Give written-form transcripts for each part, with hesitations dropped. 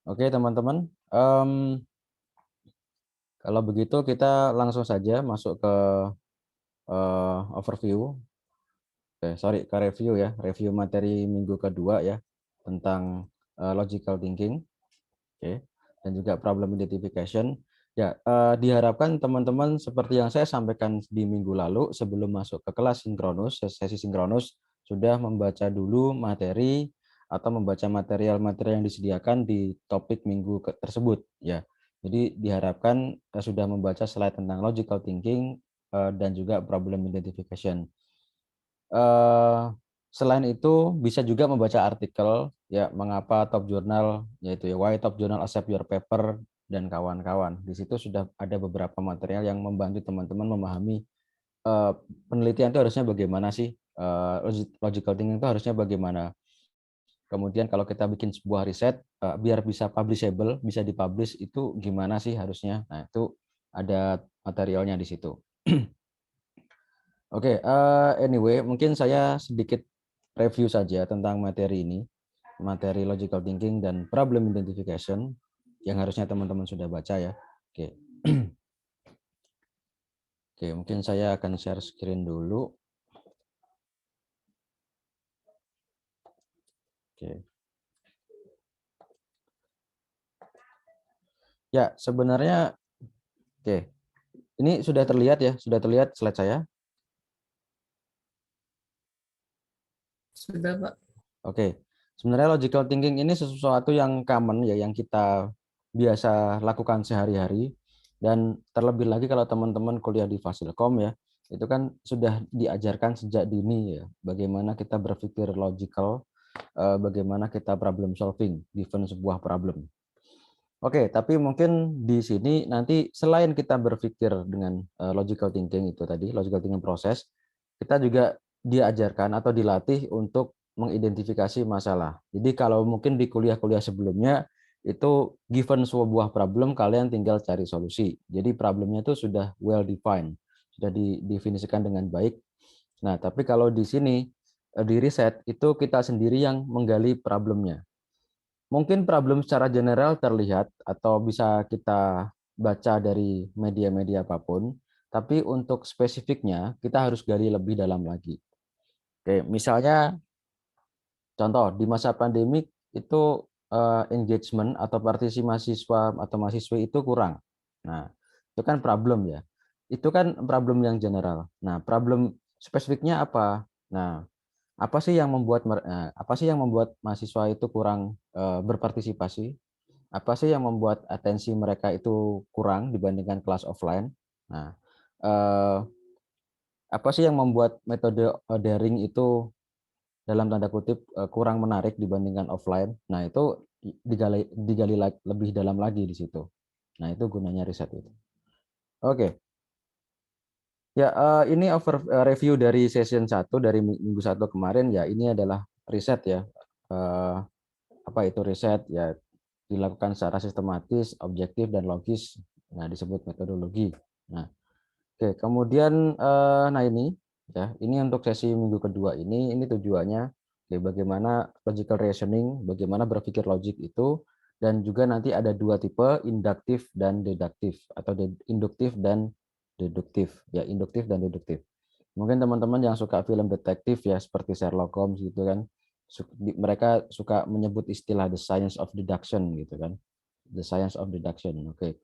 Oke, teman-teman. Kalau begitu kita langsung saja masuk ke overview. Sorry, ke review ya, review materi minggu kedua ya tentang logical thinking, oke, dan juga problem identification. Ya, diharapkan teman-teman seperti yang saya sampaikan di minggu lalu sebelum masuk ke kelas sinkronus, sesi sinkronus, sudah membaca dulu materi atau membaca material-material yang disediakan di topik minggu tersebut ya. Jadi diharapkan sudah membaca slide tentang logical thinking dan juga problem identification. Selain itu bisa juga membaca artikel ya, mengapa top jurnal, yaitu ya why top journal accept your paper dan kawan-kawan. Di situ sudah ada beberapa material yang membantu teman-teman memahami penelitian itu harusnya bagaimana sih, logical thinking itu harusnya bagaimana. Kemudian kalau kita bikin sebuah riset biar bisa publishable, bisa dipublish itu gimana sih harusnya. Nah, itu ada materialnya di situ. Oke, anyway, mungkin saya sedikit review saja tentang materi ini, materi logical thinking dan problem identification yang harusnya teman-teman sudah baca ya. Oke. Oke, mungkin saya akan share screen dulu. Oke. Ya, sebenarnya oke. Ini sudah terlihat ya, sudah terlihat slide saya. Sudah, Pak. Oke. Sebenarnya logical thinking ini sesuatu yang common ya, yang kita biasa lakukan sehari-hari, dan terlebih lagi kalau teman-teman kuliah di Fasilkom ya, itu kan sudah diajarkan sejak dini ya, bagaimana kita berpikir logical, bagaimana kita problem solving given sebuah problem. Oke, tapi mungkin di sini nanti selain kita berpikir dengan logical thinking itu tadi, logical thinking proses, kita juga diajarkan atau dilatih untuk mengidentifikasi masalah. Jadi kalau mungkin di kuliah-kuliah sebelumnya itu given sebuah problem kalian tinggal cari solusi. Jadi problemnya itu sudah well defined, sudah didefinisikan dengan baik. Nah, tapi kalau di sini di riset itu kita sendiri yang menggali problemnya. Mungkin problem secara general terlihat atau bisa kita baca dari media-media apapun, tapi untuk spesifiknya kita harus gali lebih dalam lagi. Oke, misalnya contoh di masa pandemik itu engagement atau partisipasi mahasiswa atau mahasiswi itu kurang. Nah, itu kan problem ya. Itu kan problem yang general. Nah, problem spesifiknya apa? Nah, apa sih yang membuat mahasiswa itu kurang berpartisipasi? Apa sih yang membuat atensi mereka itu kurang dibandingkan kelas offline? Nah, eh, apa sih yang membuat metode daring itu dalam tanda kutip kurang menarik dibandingkan offline? Nah, itu digali lebih dalam lagi di situ. Nah, itu gunanya riset itu. Oke. Ya, ini review dari session 1 dari minggu 1 kemarin ya. Ini adalah riset ya. Eh, Apa itu riset? Ya, dilakukan secara sistematis, objektif, dan logis. Nah, disebut metodologi. Nah, oke. Kemudian, nah ini untuk sesi minggu kedua ini tujuannya, oke, bagaimana logical reasoning, bagaimana berpikir logik itu, dan juga nanti ada dua tipe, induktif dan deduktif, atau induktif dan deduktif. Ya, induktif dan deduktif. Mungkin teman-teman yang suka film detektif ya, seperti Sherlock Holmes gitu kan, mereka suka menyebut istilah the science of deduction gitu kan, the science of deduction. Oke.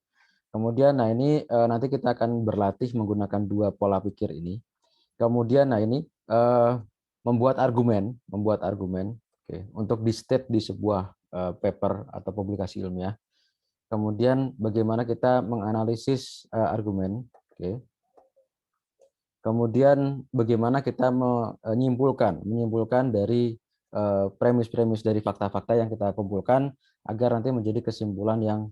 Kemudian, nah ini nanti kita akan berlatih menggunakan dua pola pikir ini. Kemudian, nah ini membuat argumen, oke, untuk di state di sebuah paper atau publikasi ilmiah. Kemudian, bagaimana kita menganalisis argumen, oke. Kemudian bagaimana kita menyimpulkan dari premis-premis dari fakta-fakta yang kita kumpulkan agar nanti menjadi kesimpulan yang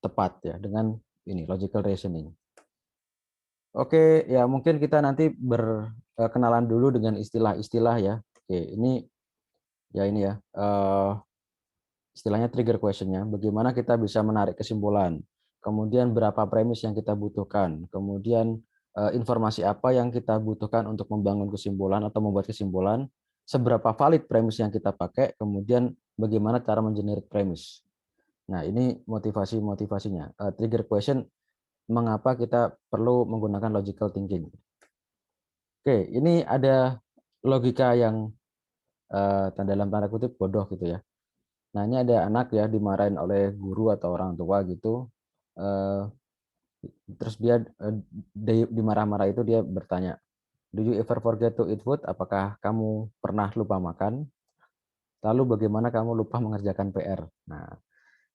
tepat ya dengan ini logical reasoning. Oke, ya mungkin kita nanti berkenalan dulu dengan istilah-istilah ya. Oke, ini ya, istilahnya trigger question-nya. Bagaimana kita bisa menarik kesimpulan? Kemudian berapa premis yang kita butuhkan? Kemudian informasi apa yang kita butuhkan untuk membangun kesimpulan atau membuat kesimpulan? seberapa valid premis yang kita pakai, kemudian bagaimana cara mengenerate premis. Nah, ini motivasinya. Trigger question, mengapa kita perlu menggunakan logical thinking. Oke, ini ada logika yang dalam tanda kutip bodoh gitu ya. Nah, ini ada anak ya dimarahin oleh guru atau orang tua gitu. Eh, Terus dia dimarah-marah itu dia bertanya, "Do you ever forget to eat food?" Apakah kamu pernah lupa makan? Lalu bagaimana kamu lupa mengerjakan PR? Nah,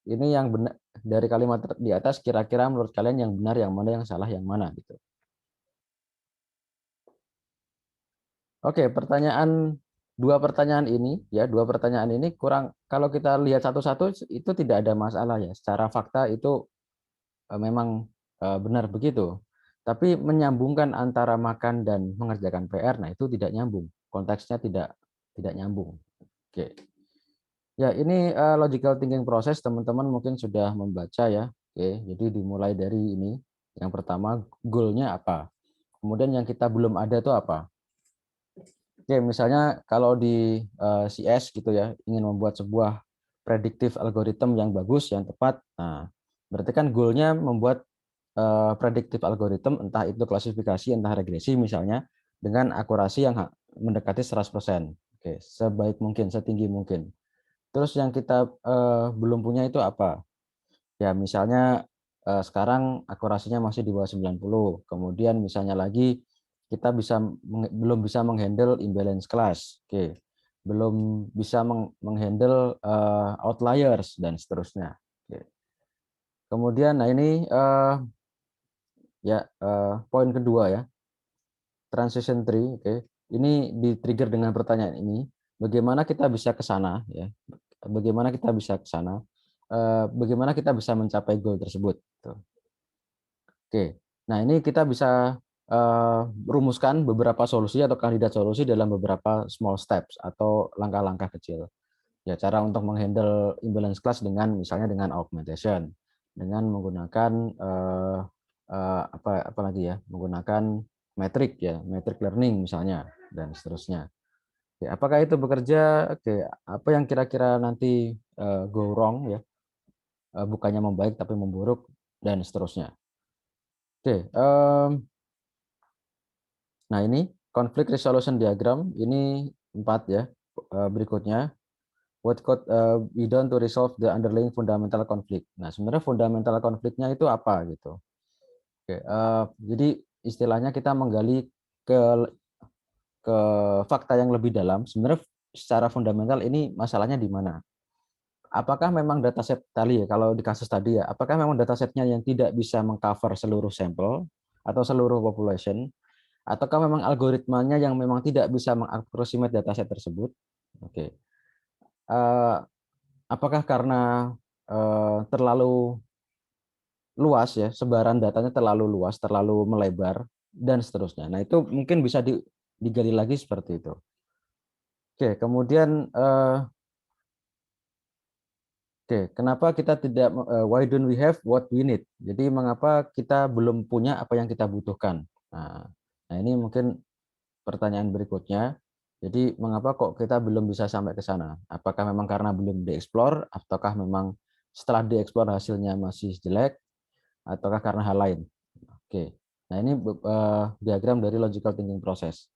ini yang benar dari kalimat di atas, kira-kira menurut kalian yang benar yang mana, yang salah yang mana gitu. Oke, dua pertanyaan ini kurang, kalau kita lihat satu-satu itu tidak ada masalah ya. Secara fakta itu memang benar begitu. Tapi menyambungkan antara makan dan mengerjakan PR, nah itu tidak nyambung. Konteksnya tidak nyambung. Oke. Ya, ini logical thinking proses, teman-teman mungkin sudah membaca ya. Oke, jadi dimulai dari ini. Yang pertama, goal-nya apa? Kemudian yang kita belum ada itu apa? Oke, misalnya kalau di CS gitu ya, ingin membuat sebuah predictive algorithm yang bagus, yang tepat. Nah, berarti kan goal-nya membuat predictive algorithm, entah itu klasifikasi, entah regresi misalnya, dengan akurasi yang mendekati 100%. Oke, sebaik mungkin, setinggi mungkin. Terus yang kita belum punya itu apa? Ya, misalnya sekarang akurasinya masih di bawah 90. Kemudian misalnya lagi kita belum bisa menghandle imbalance class. Oke. Belum bisa menghandle outliers dan seterusnya. Oke. Kemudian nah ini poin kedua ya, transition tree. Oke. Ini di-trigger dengan pertanyaan ini, bagaimana kita bisa ke sana ya? Bagaimana kita bisa ke sana? Bagaimana kita bisa mencapai goal tersebut gitu. Oke. Nah, ini kita bisa rumuskan beberapa solusi atau kandidat solusi dalam beberapa small steps atau langkah-langkah kecil. Ya, cara untuk menghandle imbalance class dengan misalnya dengan augmentation, dengan menggunakan apa lagi ya? Menggunakan metrik ya, metric learning misalnya dan seterusnya. Oke, apakah itu bekerja? Oke, apa yang kira-kira nanti go wrong ya? Bukannya membaik tapi memburuk dan seterusnya. Oke, nah ini conflict resolution diagram ini 4 ya. Berikutnya, what could be done to resolve the underlying fundamental conflict. Nah, sebenarnya fundamental konfliknya itu apa gitu. Oke, jadi istilahnya kita menggali ke ke fakta yang lebih dalam. Sebenarnya secara fundamental ini masalahnya di mana? Apakah memang dataset tadi ya, kalau di kasus tadi ya, apakah memang datasetnya yang tidak bisa mengcover seluruh sampel atau seluruh population, ataukah memang algoritmanya yang memang tidak bisa mengapproximate dataset tersebut? Oke. Apakah karena terlalu luas ya, sebaran datanya terlalu luas, terlalu melebar, dan seterusnya. Nah, itu mungkin bisa digali lagi seperti itu. Oke, kemudian kenapa kita tidak why don't we have what we need? Jadi mengapa kita belum punya apa yang kita butuhkan? Nah, ini mungkin pertanyaan berikutnya. Jadi mengapa kok kita belum bisa sampai ke sana? Apakah memang karena belum dieksplor, ataukah memang setelah dieksplor hasilnya masih jelek, ataukah karena hal lain? Oke. Nah, ini diagram dari logical thinking process.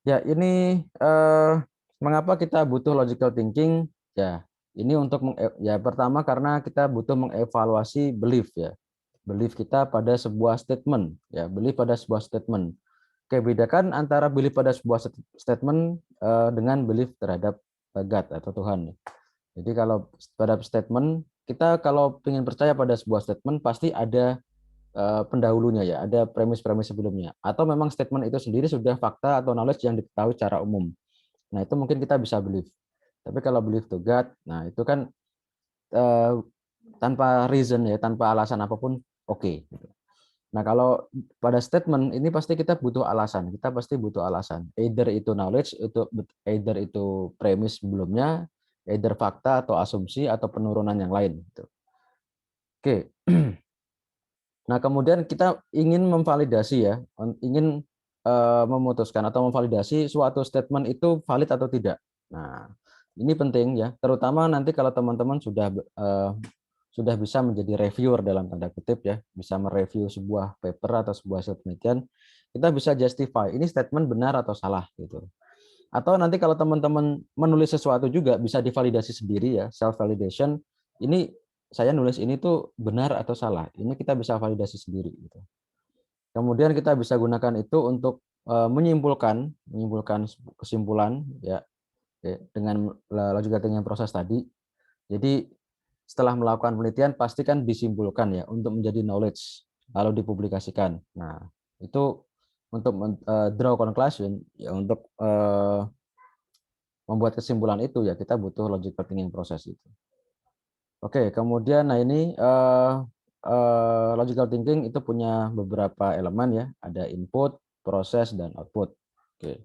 Ya, ini mengapa kita butuh logical thinking? Ya, ini untuk ya pertama karena kita butuh mengevaluasi belief ya. Belief kita pada sebuah statement ya, belief pada sebuah statement. Oke, bedakan antara belief pada sebuah statement dengan belief terhadap God atau Tuhan. Jadi kalau pada statement, kita kalau ingin percaya pada sebuah statement pasti ada pendahulunya ya, ada premis-premis sebelumnya. Atau memang statement itu sendiri sudah fakta atau knowledge yang diketahui secara umum. Nah, itu mungkin kita bisa believe. Tapi kalau believe to God, nah itu kan eh, tanpa reason ya, tanpa alasan apapun, oke. Nah, kalau pada statement ini pasti kita butuh alasan. Kita pasti butuh alasan. Either itu knowledge, either itu premis sebelumnya, either fakta atau asumsi atau penurunan yang lain. Gitu. Oke. Nah, kemudian kita ingin memvalidasi ya, ingin memutuskan atau memvalidasi suatu statement itu valid atau tidak. Nah, ini penting ya, terutama nanti kalau teman-teman sudah bisa menjadi reviewer dalam tanda kutip ya, bisa mereview sebuah paper atau sebuah hasil penelitian, kita bisa justify ini statement benar atau salah gitu. Atau nanti kalau teman-teman menulis sesuatu juga bisa divalidasi sendiri ya, self validation. Ini saya nulis ini tuh benar atau salah. Ini kita bisa validasi sendiri gitu. Kemudian kita bisa gunakan itu untuk menyimpulkan kesimpulan ya dengan logical thinking proses tadi. Jadi setelah melakukan penelitian pasti kan disimpulkan ya untuk menjadi knowledge lalu dipublikasikan. Nah, itu untuk draw conclusion ya, untuk membuat kesimpulan itu ya kita butuh logical thinking proses itu. Oke, kemudian nah ini logical thinking itu punya beberapa elemen ya, ada input, proses, dan output. Oke.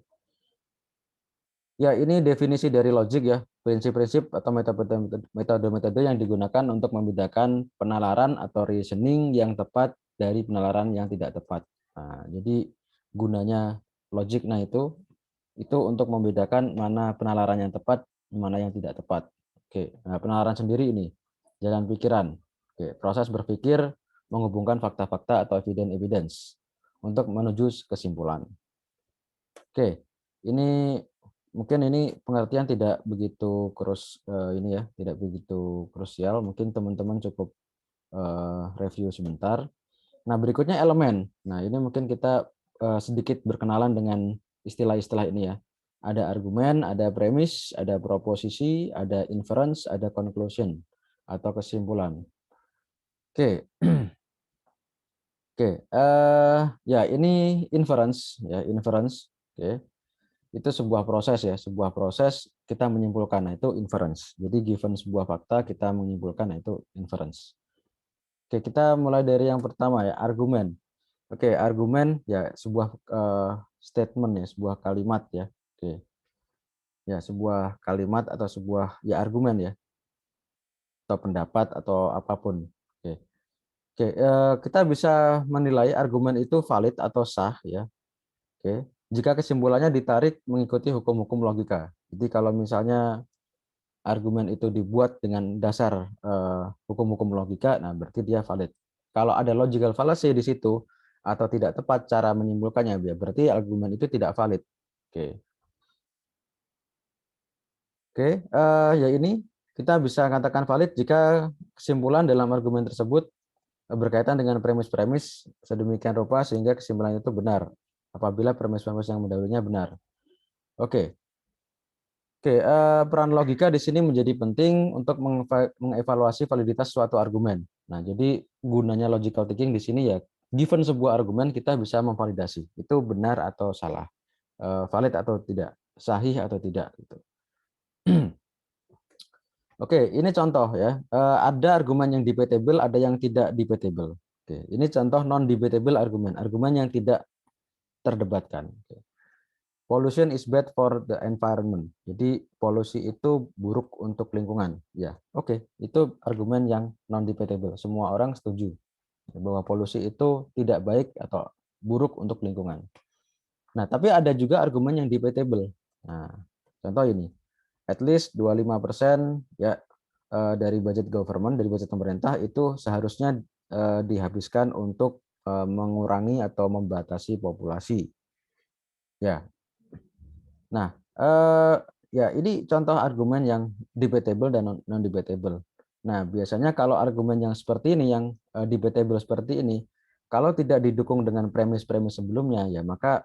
Ya, ini definisi dari logic ya, prinsip-prinsip atau metode-metode yang digunakan untuk membedakan penalaran atau reasoning yang tepat dari penalaran yang tidak tepat. Nah, jadi gunanya logic nah itu untuk membedakan mana penalaran yang tepat, mana yang tidak tepat. Oke, nah penalaran sendiri ini jalan pikiran. Oke, proses berpikir menghubungkan fakta-fakta atau evidence untuk menuju kesimpulan. Oke, ini mungkin ini pengertian tidak begitu ini ya, tidak begitu krusial. Mungkin teman-teman cukup review sebentar. Nah, berikutnya elemen. Nah, ini mungkin kita sedikit berkenalan dengan istilah-istilah ini ya. Ada argumen, ada premis, ada proposisi, ada inference, ada conclusion atau kesimpulan. Oke. Oke, ya ini inference ya, inference. Oke. Itu sebuah proses ya, sebuah proses kita menyimpulkan, nah itu inference. Jadi given sebuah fakta kita menyimpulkan, nah itu inference. Oke, kita mulai dari yang pertama ya, argumen. Oke, argumen ya sebuah statement ya, sebuah kalimat ya. Oke. Ya, sebuah kalimat atau sebuah ya argumen ya, atau pendapat atau apapun. Oke. Oke, kita bisa menilai argumen itu valid atau sah ya. Oke. Jika kesimpulannya ditarik mengikuti hukum-hukum logika. Jadi kalau misalnya argumen itu dibuat dengan dasar hukum-hukum logika, nah berarti dia valid. Kalau ada logical fallacy di situ atau tidak tepat cara menyimpulkannya, ya berarti argumen itu tidak valid. Oke, oke, ya ini kita bisa katakan valid jika kesimpulan dalam argumen tersebut berkaitan dengan premis-premis sedemikian rupa sehingga kesimpulan itu benar. Apabila premis-premis yang mendahulunya benar. Oke. Oke, peran logika di sini menjadi penting untuk mengevaluasi validitas suatu argumen. Nah, jadi gunanya logical thinking di sini ya, given sebuah argumen kita bisa memvalidasi itu benar atau salah, valid atau tidak, sahih atau tidak. Gitu. Oke, ini contoh ya. Ada argumen yang debatable, ada yang tidak debatable. Oke, ini contoh non debatable argumen, argumen yang tidak terdebatkan. Oke. Pollution is bad for the environment. Jadi polusi itu buruk untuk lingkungan. Ya, oke. Itu argumen yang non debatable. Semua orang setuju bahwa polusi itu tidak baik atau buruk untuk lingkungan. Nah, tapi ada juga argumen yang debatable. Nah, contoh ini. At least 25% ya dari budget government, dari budget pemerintah itu seharusnya dihabiskan untuk mengurangi atau membatasi populasi. Ya, nah, ya ini contoh argumen yang debatable dan non debatable. Nah, biasanya kalau argumen yang seperti ini, yang debatable seperti ini, kalau tidak didukung dengan premis-premis sebelumnya, ya maka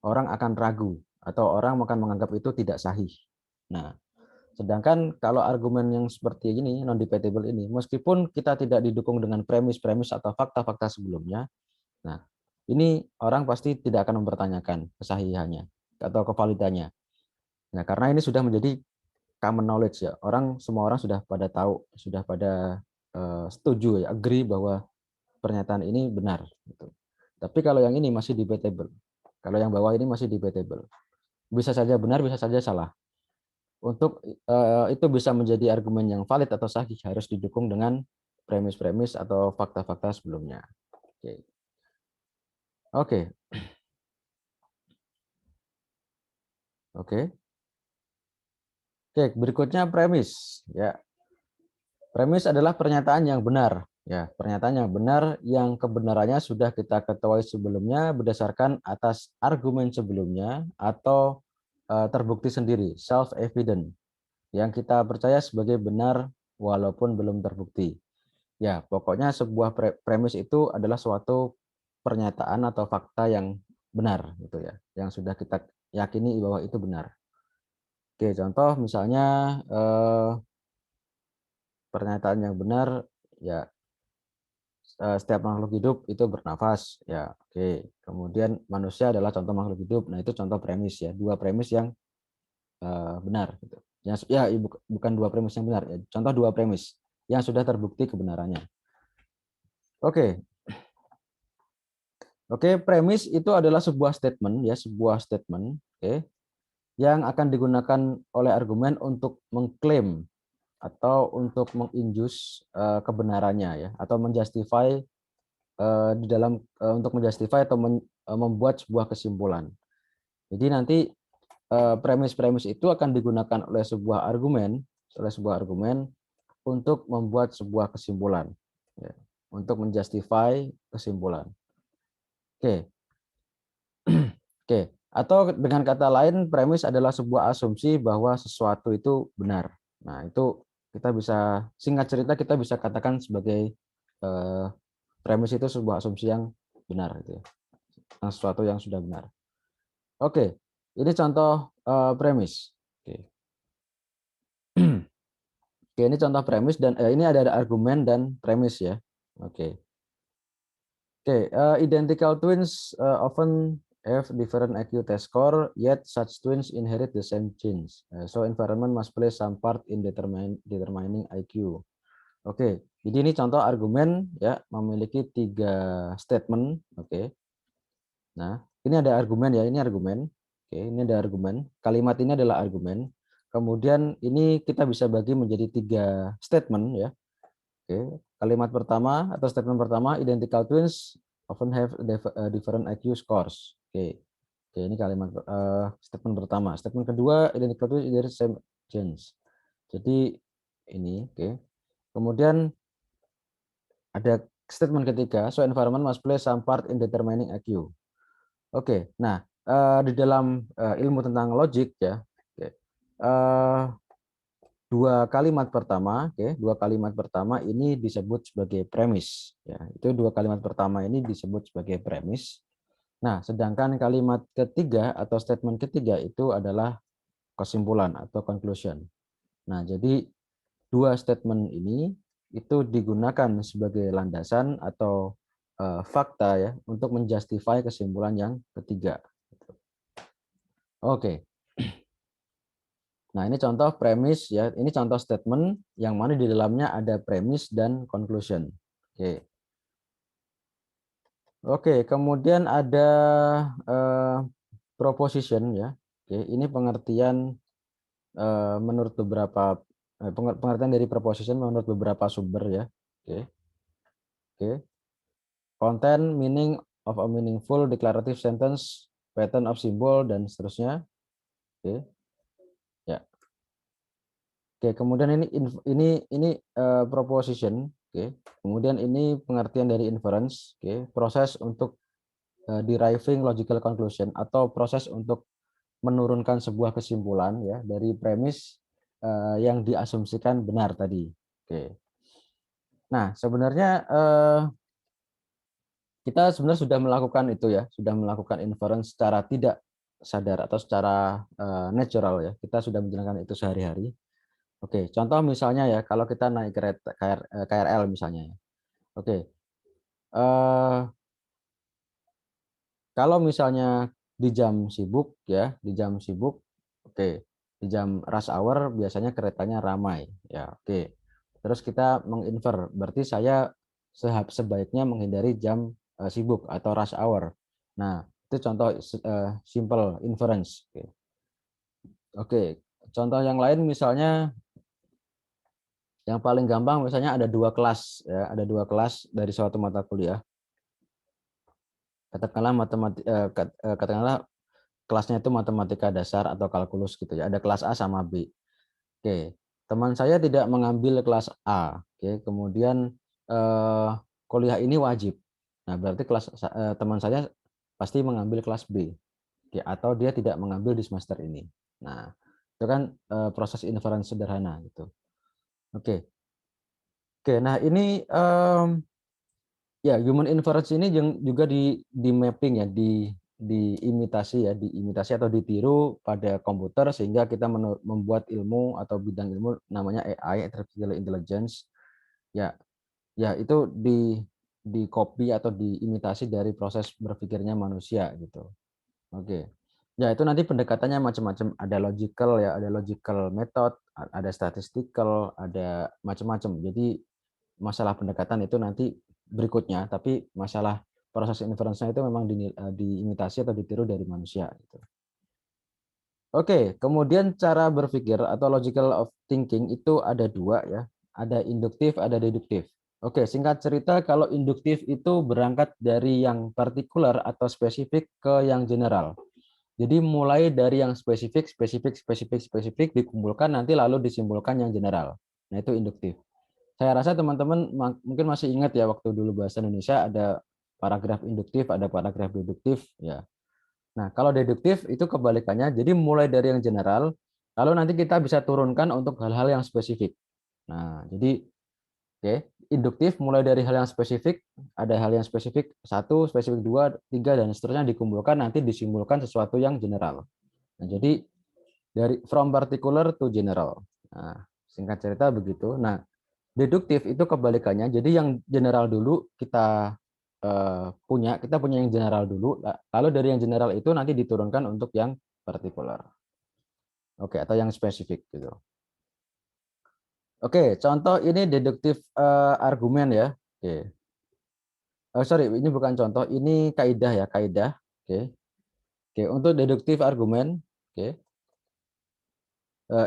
orang akan ragu atau orang akan menganggap itu tidak sahih. Nah, sedangkan kalau argumen yang seperti ini, non debatable ini, meskipun kita tidak didukung dengan premis-premis atau fakta-fakta sebelumnya, nah ini orang pasti tidak akan mempertanyakan kesahihannya atau kevalidannya. Nah, karena ini sudah menjadi common knowledge ya. Semua orang sudah pada tahu, sudah pada setuju ya, agree bahwa pernyataan ini benar gitu. Tapi kalau yang ini masih debatable. Kalau yang bawah ini masih debatable. Bisa saja benar, bisa saja salah. Untuk itu bisa menjadi argumen yang valid atau sahih harus didukung dengan premis-premis atau fakta-fakta sebelumnya. Oke. Oke. Oke. Oke, berikutnya premis ya. Premis adalah pernyataan yang benar ya, pernyataan yang benar yang kebenarannya sudah kita ketahui sebelumnya berdasarkan atas argumen sebelumnya atau terbukti sendiri, self evident, yang kita percaya sebagai benar walaupun belum terbukti. Ya, pokoknya sebuah premis itu adalah suatu pernyataan atau fakta yang benar gitu ya, yang sudah kita yakini bahwa itu benar. Oke, contoh misalnya pernyataan yang benar ya, setiap makhluk hidup itu bernafas ya. Oke. Kemudian manusia adalah contoh makhluk hidup. Nah, itu contoh premis ya, dua premis yang benar gitu. Ya, bukan dua premis yang benar ya, contoh dua premis yang sudah terbukti kebenarannya. Oke. Oke, premis itu adalah sebuah statement ya, sebuah statement, oke, yang akan digunakan oleh argumen untuk mengklaim atau untuk menginjus kebenarannya ya, atau menjustify di dalam untuk menjustify atau membuat sebuah kesimpulan. Jadi nanti premis-premis itu akan digunakan oleh sebuah argumen untuk membuat sebuah kesimpulan, ya, untuk menjustify kesimpulan. Oke. Oke, atau dengan kata lain premis adalah sebuah asumsi bahwa sesuatu itu benar. Nah, itu kita bisa singkat cerita kita bisa katakan sebagai eh, premis itu sebuah asumsi yang benar gitu ya. Sesuatu yang sudah benar. Oke, ini contoh premis. Oke. Oke, ini contoh premis dan ini ada argumen dan premis ya. Oke. Oke, identical twins often have different IQ test score, yet such twins inherit the same genes. So environment must play some part in determining IQ. Oke, jadi ini contoh argumen ya, memiliki 3 statement. Oke. Nah, ini ada argumen ya, ini argumen. Oke, ini ada argumen. Kalimat ini adalah argumen. Kemudian ini kita bisa bagi menjadi 3 statement ya. Oke, kalimat pertama atau statement pertama, identical twins often have different IQ scores. Oke. Oke, ini kalimat statement pertama. Statement kedua, identical twins inherit same genes. Jadi ini, oke. Kemudian ada statement ketiga, so environment must play some part in determining IQ. Oke, nah di dalam ilmu tentang logik ya, oke, dua kalimat pertama ini disebut sebagai premis. Ya, itu dua kalimat pertama ini disebut sebagai premis. Nah, sedangkan kalimat ketiga atau statement ketiga itu adalah kesimpulan atau conclusion. Nah, jadi dua statement ini itu digunakan sebagai landasan atau fakta ya untuk menjustify kesimpulan yang ketiga. Oke. Nah, ini contoh premis ya. Ini contoh statement yang mana di dalamnya ada premis dan conclusion. Oke. Oke, kemudian ada proposition ya. Oke, ini pengertian menurut beberapa pengertian dari proposition menurut beberapa sumber ya. Oke. Oke. Content, meaning of a meaningful declarative sentence, pattern of symbol dan seterusnya. Oke. Ya. Oke, kemudian ini proposition, oke. Kemudian ini pengertian dari inference, oke. Proses untuk deriving logical conclusion atau proses untuk menurunkan sebuah kesimpulan ya dari premis yang diasumsikan benar tadi. Oke. Nah, sebenarnya kita sebenarnya sudah melakukan itu ya, sudah melakukan inference secara tidak sadar atau secara natural ya. Kita sudah menjalankan itu sehari-hari. Oke, contoh misalnya ya, kalau kita naik kereta KRL misalnya ya. Oke, kalau misalnya di jam sibuk ya, di jam sibuk, oke, di jam rush hour biasanya keretanya ramai ya, oke. Terus kita menginfer, berarti saya sebaiknya menghindari jam sibuk atau rush hour. Nah, itu contoh simple inference. Oke. Oke, contoh yang lain misalnya yang paling gampang misalnya ada 2 kelas ya, ada 2 kelas dari suatu mata kuliah. Katakanlah katakanlah kelasnya itu matematika dasar atau kalkulus gitu ya. Ada kelas A sama B. Oke, teman saya tidak mengambil kelas A. Oke, kemudian kuliah ini wajib. Nah, berarti teman saya pasti mengambil kelas B. Oke, atau dia tidak mengambil di semester ini. Nah, itu kan proses inference sederhana gitu. Oke. Oke, nah ini ya human inference ini juga di mapping ya, diimitasi ya, diimitasi atau ditiru pada komputer sehingga kita membuat ilmu atau bidang ilmu namanya AI, artificial intelligence. Ya, ya itu di copy atau diimitasi dari proses berpikirnya manusia gitu. Oke. Ya itu nanti pendekatannya macam-macam, ada logical ya, ada logical method, ada statistical, ada macam-macam. Jadi masalah pendekatan itu nanti berikutnya, tapi masalah proses inference-nya itu memang diimitasi atau ditiru dari manusia gitu. Oke, kemudian cara berpikir atau logical of thinking itu ada dua ya, ada induktif, ada deduktif. Oke, singkat cerita kalau induktif itu berangkat dari yang partikular atau spesifik ke yang general. Jadi mulai dari yang spesifik, spesifik, spesifik, spesifik dikumpulkan nanti lalu disimpulkan yang general. Nah itu induktif. Saya rasa teman-teman mungkin masih ingat ya waktu dulu bahasa Indonesia ada paragraf induktif, ada paragraf deduktif ya. Nah, kalau deduktif itu kebalikannya. Jadi mulai dari yang general, lalu nanti kita bisa turunkan untuk hal-hal yang spesifik. Nah, jadi oke, induktif mulai dari hal yang spesifik, ada hal yang spesifik 1, spesifik 2, 3 dan seterusnya dikumpulkan nanti disimpulkan sesuatu yang general. Nah, jadi dari from particular to general. Nah, singkat cerita begitu. Nah, deduktif itu kebalikannya. Jadi yang general dulu kita punya yang general dulu, lalu dari yang general itu nanti diturunkan untuk yang partikular. Oke, atau yang spesifik gitu. Oke, contoh ini deduktif argumen ya. Oke. Sorry, ini bukan contoh, ini kaidah ya, kaidah. Oke. Oke, untuk deduktif argumen, oke.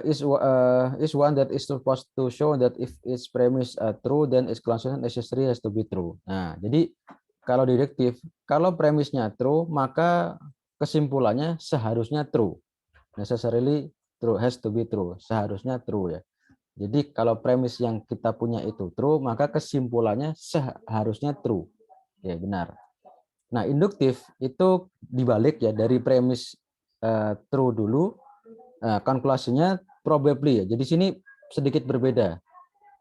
Is one that is supposed to show that if its premise are true, then its conclusion necessary has to be true. Nah, jadi kalau deduktif, kalau premisnya true, maka kesimpulannya seharusnya true. Necessarily true, has to be true. Seharusnya true ya. Jadi kalau premis yang kita punya itu true, maka kesimpulannya seharusnya true. Ya, benar. Nah, induktif itu dibalik ya, dari premis true dulu, kalkulasinya probably ya. Jadi sini sedikit berbeda.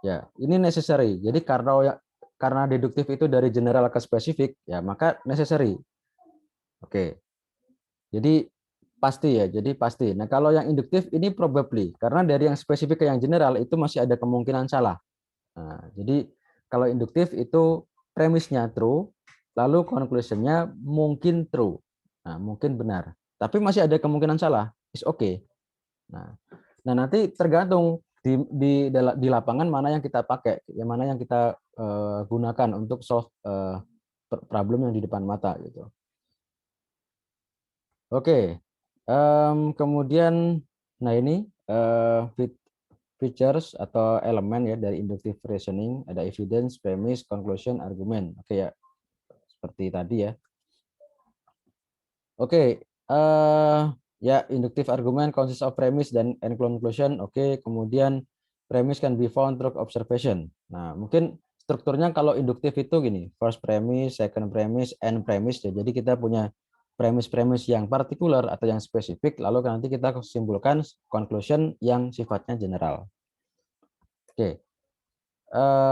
Ya, ini necessary. Jadi karena deduktif itu dari general ke spesifik, ya maka necessary. Oke. Jadi pasti ya, jadi pasti. Nah, kalau yang induktif ini probably, karena dari yang spesifik ke yang general itu masih ada kemungkinan salah. Nah, jadi kalau induktif itu premisnya true, lalu conclusion-nya mungkin true. Nah, mungkin benar. Tapi masih ada kemungkinan salah. Is okay. Nah, nanti tergantung di lapangan mana yang kita pakai, yang mana yang kita gunakan untuk solve problem yang di depan mata gitu. Oke, kemudian, nah ini features atau elemen ya dari inductive reasoning, ada evidence, premise, conclusion, argument. Oke ya, seperti tadi ya. Oke, ya inductive argument consists of premise dan and conclusion. Oke, kemudian premise can be found through observation. Nah, mungkin strukturnya kalau induktif itu gini, first premise, second premise, and premise ya. Jadi kita punya premis-premis yang partikular atau yang spesifik, lalu nanti kita simpulkan conclusion yang sifatnya general. Oke,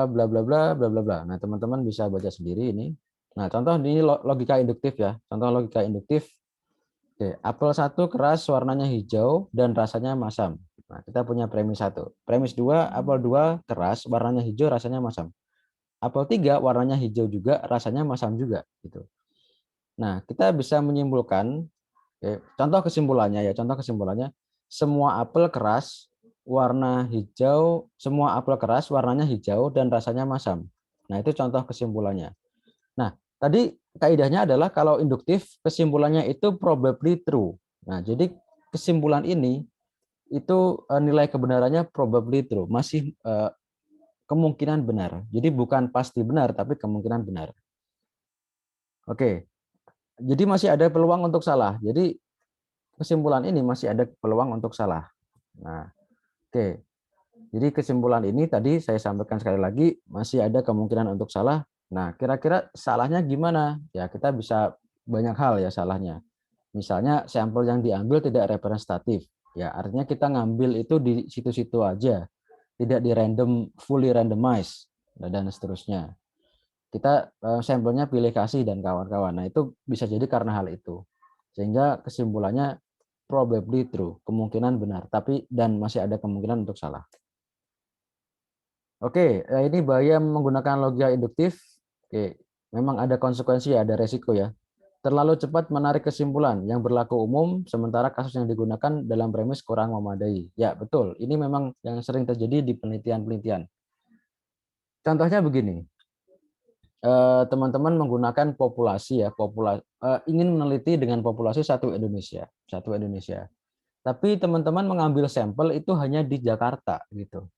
bla bla bla bla bla bla. Nah, teman-teman bisa baca sendiri ini. Nah, contoh ini logika induktif ya. Contoh logika induktif. Oke, apel 1 keras warnanya hijau dan rasanya masam. Nah, kita punya premis 1. Premis 2, apel 2 keras warnanya hijau rasanya masam. Apel 3 warnanya hijau juga rasanya masam juga gitu. Nah, kita bisa menyimpulkan contoh kesimpulannya ya, contoh kesimpulannya semua apel keras warna hijau, semua apel keras warnanya hijau dan rasanya masam. Nah, itu contoh kesimpulannya. Nah, tadi kaidahnya adalah kalau induktif kesimpulannya itu probably true. Nah, jadi kesimpulan ini itu nilai kebenarannya probably true, masih kemungkinan benar. Jadi bukan pasti benar tapi kemungkinan benar. Oke. Jadi masih ada peluang untuk salah. Jadi kesimpulan ini masih ada peluang untuk salah. Nah, oke. Jadi kesimpulan ini tadi saya sampaikan sekali lagi, masih ada kemungkinan untuk salah. Nah, kira-kira salahnya gimana? Ya, kita bisa banyak hal ya salahnya. Misalnya sampel yang diambil tidak representatif. Ya, artinya kita ngambil itu di situ-situ aja, tidak di random, fully randomized, dan seterusnya. Kita sampelnya pilih kasih dan kawan-kawan. Nah, itu bisa jadi karena hal itu. Sehingga kesimpulannya probably true, kemungkinan benar, tapi dan masih ada kemungkinan untuk salah. Oke, ini bahaya menggunakan logika induktif. Oke, memang ada konsekuensi ya, ada resiko ya. Terlalu cepat menarik kesimpulan yang berlaku umum, sementara kasus yang digunakan dalam premis kurang memadai. Ya, betul. Ini memang yang sering terjadi di penelitian-penelitian. Contohnya begini, teman-teman menggunakan populasi ya, ingin meneliti dengan populasi satu Indonesia. Tapi teman-teman mengambil sampel itu hanya di Jakarta gitu.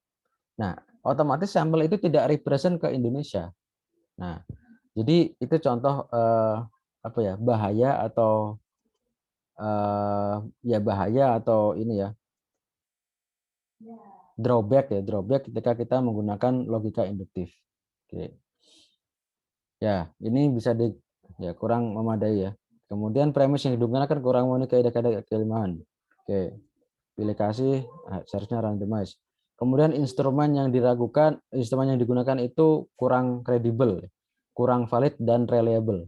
Nah, otomatis sampel itu tidak represent ke Indonesia. Nah, jadi itu contoh apa ya, bahaya atau ya bahaya atau ini ya, drawback ketika kita menggunakan logika induktif. Oke. Ya, ini bisa ya kurang memadai ya. Kemudian premis yang digunakan kurang memenuhi kaidah-kaidah keilmuan. Oke. Pilih kasih seharusnya randomize. Kemudian instrumen yang digunakan itu kurang kredibel, kurang valid dan reliable.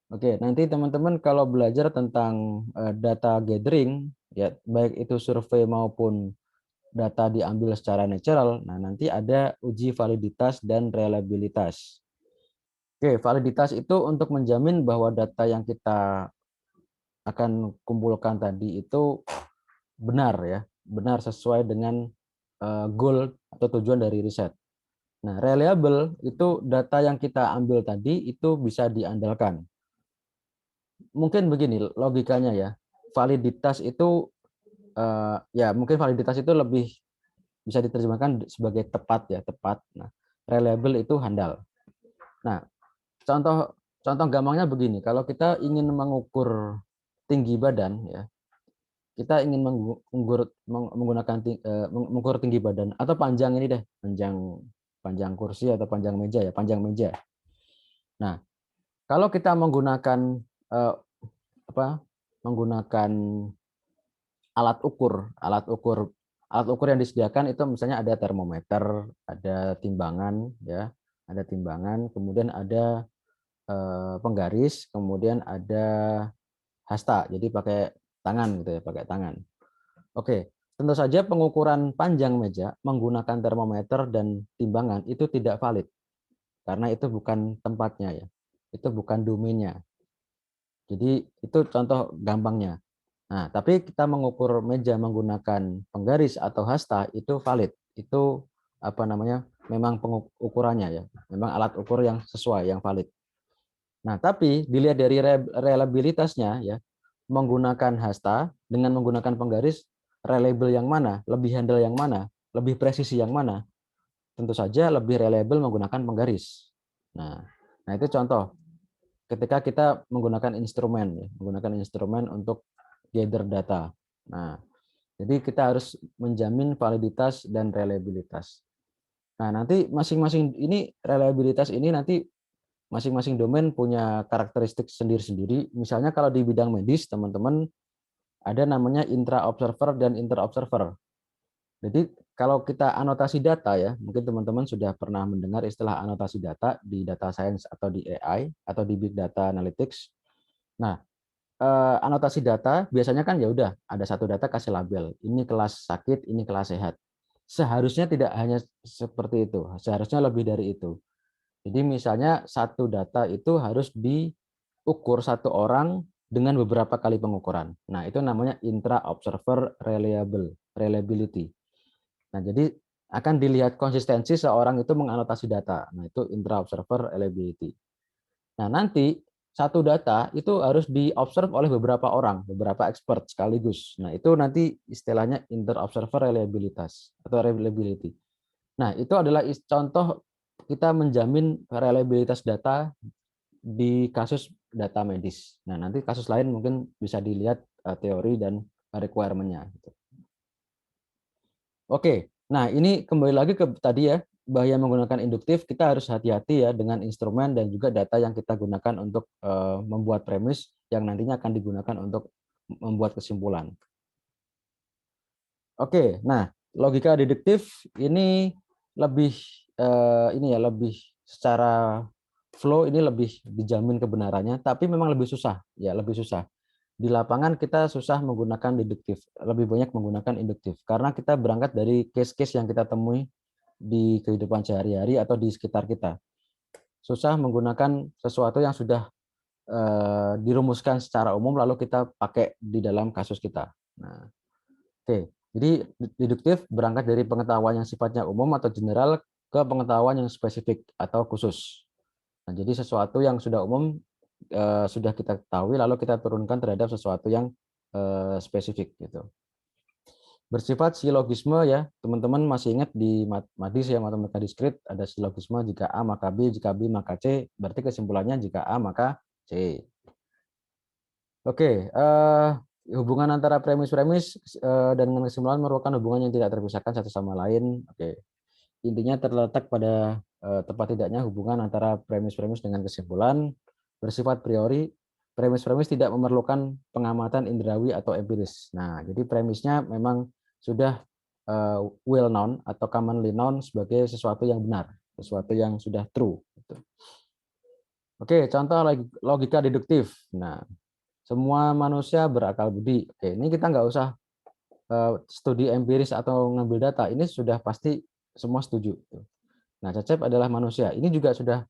Oke, nanti teman-teman kalau belajar tentang data gathering, ya baik itu survei maupun data diambil secara natural, nah nanti ada uji validitas dan reliabilitas. Oke, validitas itu untuk menjamin bahwa data yang kita akan kumpulkan tadi itu benar ya, benar sesuai dengan goal atau tujuan dari riset. Nah, reliable itu data yang kita ambil tadi itu bisa diandalkan. Mungkin begini logikanya ya, validitas itu ya mungkin validitas itu lebih bisa diterjemahkan sebagai tepat ya, tepat. Nah, reliable itu handal. Nah, contoh contoh gampangnya begini, kalau kita ingin mengukur tinggi badan ya, kita ingin mengukur tinggi badan atau panjang ini deh, panjang panjang kursi atau panjang meja ya, panjang meja. Nah, kalau kita menggunakan eh, apa? Menggunakan alat ukur yang disediakan itu misalnya ada termometer, ada timbangan ya, ada timbangan, kemudian ada penggaris, kemudian ada hasta, jadi pakai tangan gitu ya, pakai tangan. Oke, tentu saja pengukuran panjang meja menggunakan termometer dan timbangan itu tidak valid karena itu bukan tempatnya ya, itu bukan domainnya. Jadi itu contoh gampangnya. Nah, tapi kita mengukur meja menggunakan penggaris atau hasta itu valid. Itu apa namanya? Memang pengukurannya ya. Memang alat ukur yang sesuai, yang valid. Nah, tapi dilihat dari reliabilitasnya ya, menggunakan hasta dengan menggunakan penggaris, reliable yang mana, lebih handle yang mana, lebih presisi yang mana? Tentu saja lebih reliable menggunakan penggaris. Nah, itu contoh ketika kita menggunakan instrumen untuk gather data. Nah, jadi kita harus menjamin validitas dan reliabilitas. Nah, nanti masing-masing ini reliabilitas ini nanti masing-masing domain punya karakteristik sendiri-sendiri. Misalnya kalau di bidang medis, teman-teman ada namanya intra-observer dan inter-observer. Jadi kalau kita anotasi data ya, mungkin teman-teman sudah pernah mendengar istilah anotasi data di data science atau di AI atau di big data analytics. Nah, anotasi data biasanya kan ya udah ada satu data kasih label. Ini kelas sakit, ini kelas sehat. Seharusnya tidak hanya seperti itu, seharusnya lebih dari itu. Jadi misalnya satu data itu harus diukur satu orang dengan beberapa kali pengukuran. Nah, itu namanya intra-observer reliability. Nah, jadi akan dilihat konsistensi seorang itu menganotasi data. Nah, itu intra-observer reliability. Nah, nanti satu data itu harus diobserv oleh beberapa orang, beberapa expert sekaligus. Nah, itu nanti istilahnya inter-observer reliabilitas atau reliability. Nah, itu adalah contoh kita menjamin reliabilitas data di kasus data medis. Nah, nanti kasus lain mungkin bisa dilihat teori dan requirement-nya. Gitu. Oke, nah ini kembali lagi ke tadi ya, bahaya menggunakan induktif, kita harus hati-hati ya dengan instrumen dan juga data yang kita gunakan untuk membuat premis yang nantinya akan digunakan untuk membuat kesimpulan. Oke, nah logika deduktif ini lebih lebih secara flow ini lebih dijamin kebenarannya, tapi memang lebih susah, ya lebih susah. Di lapangan kita susah menggunakan deduktif, lebih banyak menggunakan induktif karena kita berangkat dari case-case yang kita temui di kehidupan sehari-hari atau di sekitar kita. Susah menggunakan sesuatu yang sudah dirumuskan secara umum lalu kita pakai di dalam kasus kita. Nah, oke. Jadi deduktif berangkat dari pengetahuan yang sifatnya umum atau general ke pengetahuan yang spesifik atau khusus. Nah, jadi sesuatu yang sudah umum sudah kita ketahui lalu kita turunkan terhadap sesuatu yang spesifik gitu. Bersifat silogisme ya, teman-teman masih ingat di Madis ya, matematika diskrit ada silogisme jika A maka B, jika B maka C, berarti kesimpulannya jika A maka C. Oke, hubungan antara premis-premis dan kesimpulan merupakan hubungan yang tidak terpisahkan satu sama lain. Oke, intinya terletak pada tepat tidaknya hubungan antara premis-premis dengan kesimpulan bersifat priori. Premis-premis tidak memerlukan pengamatan indrawi atau empiris. Nah, jadi premisnya memang sudah well known atau commonly known sebagai sesuatu yang benar, sesuatu yang sudah true. Oke, contoh logika deduktif. Nah, semua manusia berakal budi. Oke, ini kita nggak usah studi empiris atau ngambil data. Ini sudah pasti semua setuju. Nah, Cecep adalah manusia. Ini juga sudah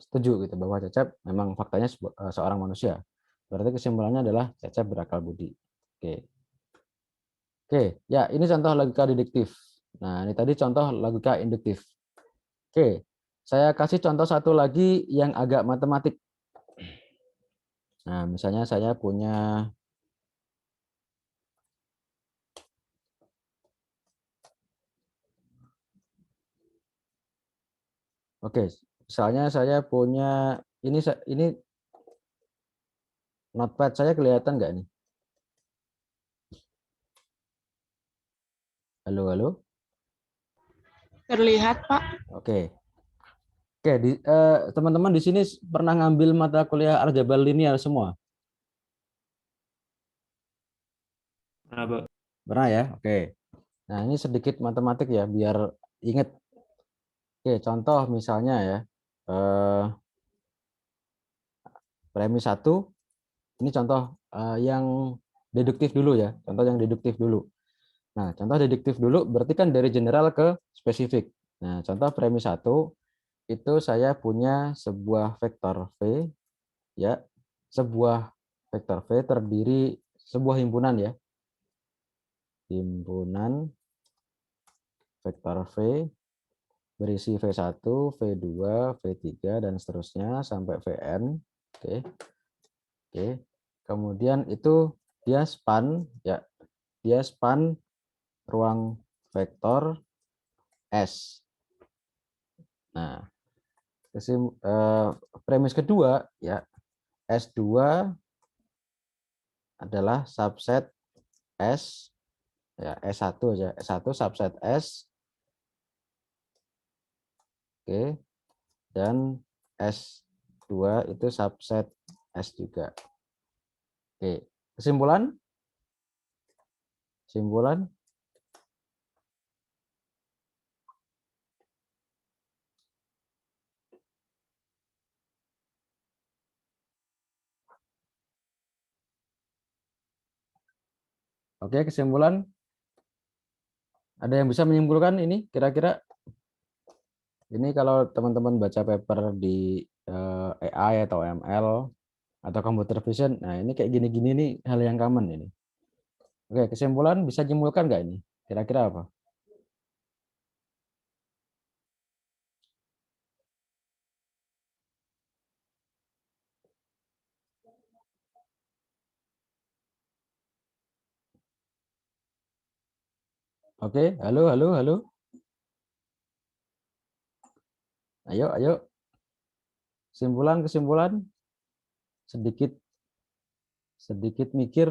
setuju gitu bahwa Cecep memang faktanya seorang manusia. Berarti kesimpulannya adalah Cecep berakal budi. Oke. Oke, ya ini contoh logika deduktif. Nah, ini tadi contoh logika induktif. Oke, saya kasih contoh satu lagi yang agak matematik. Nah, misalnya saya punya Oke, misalnya saya punya ini notepad saya kelihatan nggak nih? Halo, halo. Terlihat, Pak. Oke. Oke, teman-teman di sini pernah ngambil mata kuliah aljabar linear semua? Pernah ya? Oke. Nah, ini sedikit matematik ya, biar ingat. Oke, contoh misalnya ya, premis 1, ini contoh yang deduktif dulu ya, contoh yang deduktif dulu. Nah, contoh deduktif dulu berarti kan dari general ke spesifik. Nah, contoh premis 1, itu saya punya sebuah vektor V, ya, sebuah vektor V terdiri sebuah himpunan ya, himpunan vektor V berisi V1, V2, V3 dan seterusnya sampai Vn. Oke. Oke. Kemudian itu dia span ya, dia span ruang vektor S. Nah, premis kedua ya, S2 adalah subset S ya, S1 aja, S1 subset S. Oke. Dan S2 itu subset S juga. Oke. Kesimpulan? Kesimpulan? Oke, kesimpulan. Ada yang bisa menyimpulkan ini kira-kira? Ini kalau teman-teman baca paper di AI atau ML atau computer vision, nah ini kayak gini-gini nih hal yang common ini. Oke, kesimpulan bisa nyimpulkan nggak ini? Kira-kira apa? Oke, halo, halo, halo. Ayo, ayo. Kesimpulan, kesimpulan. Sedikit, sedikit mikir.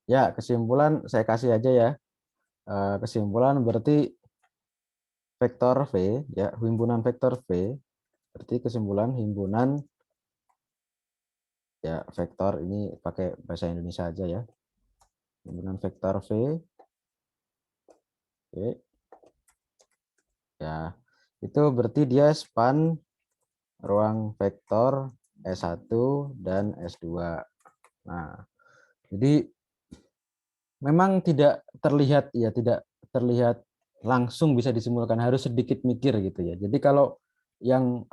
Ya, kesimpulan saya kasih aja ya. Kesimpulan berarti vektor V, ya, himpunan vektor V, berarti kesimpulan himpunan, ya, vektor ini pakai bahasa Indonesia aja ya. Himpunan vektor V, oke, ya, itu berarti dia span ruang vektor S1 dan S2. Nah, jadi memang tidak terlihat, ya, tidak terlihat langsung bisa disimpulkan, harus sedikit mikir gitu ya. Jadi kalau yang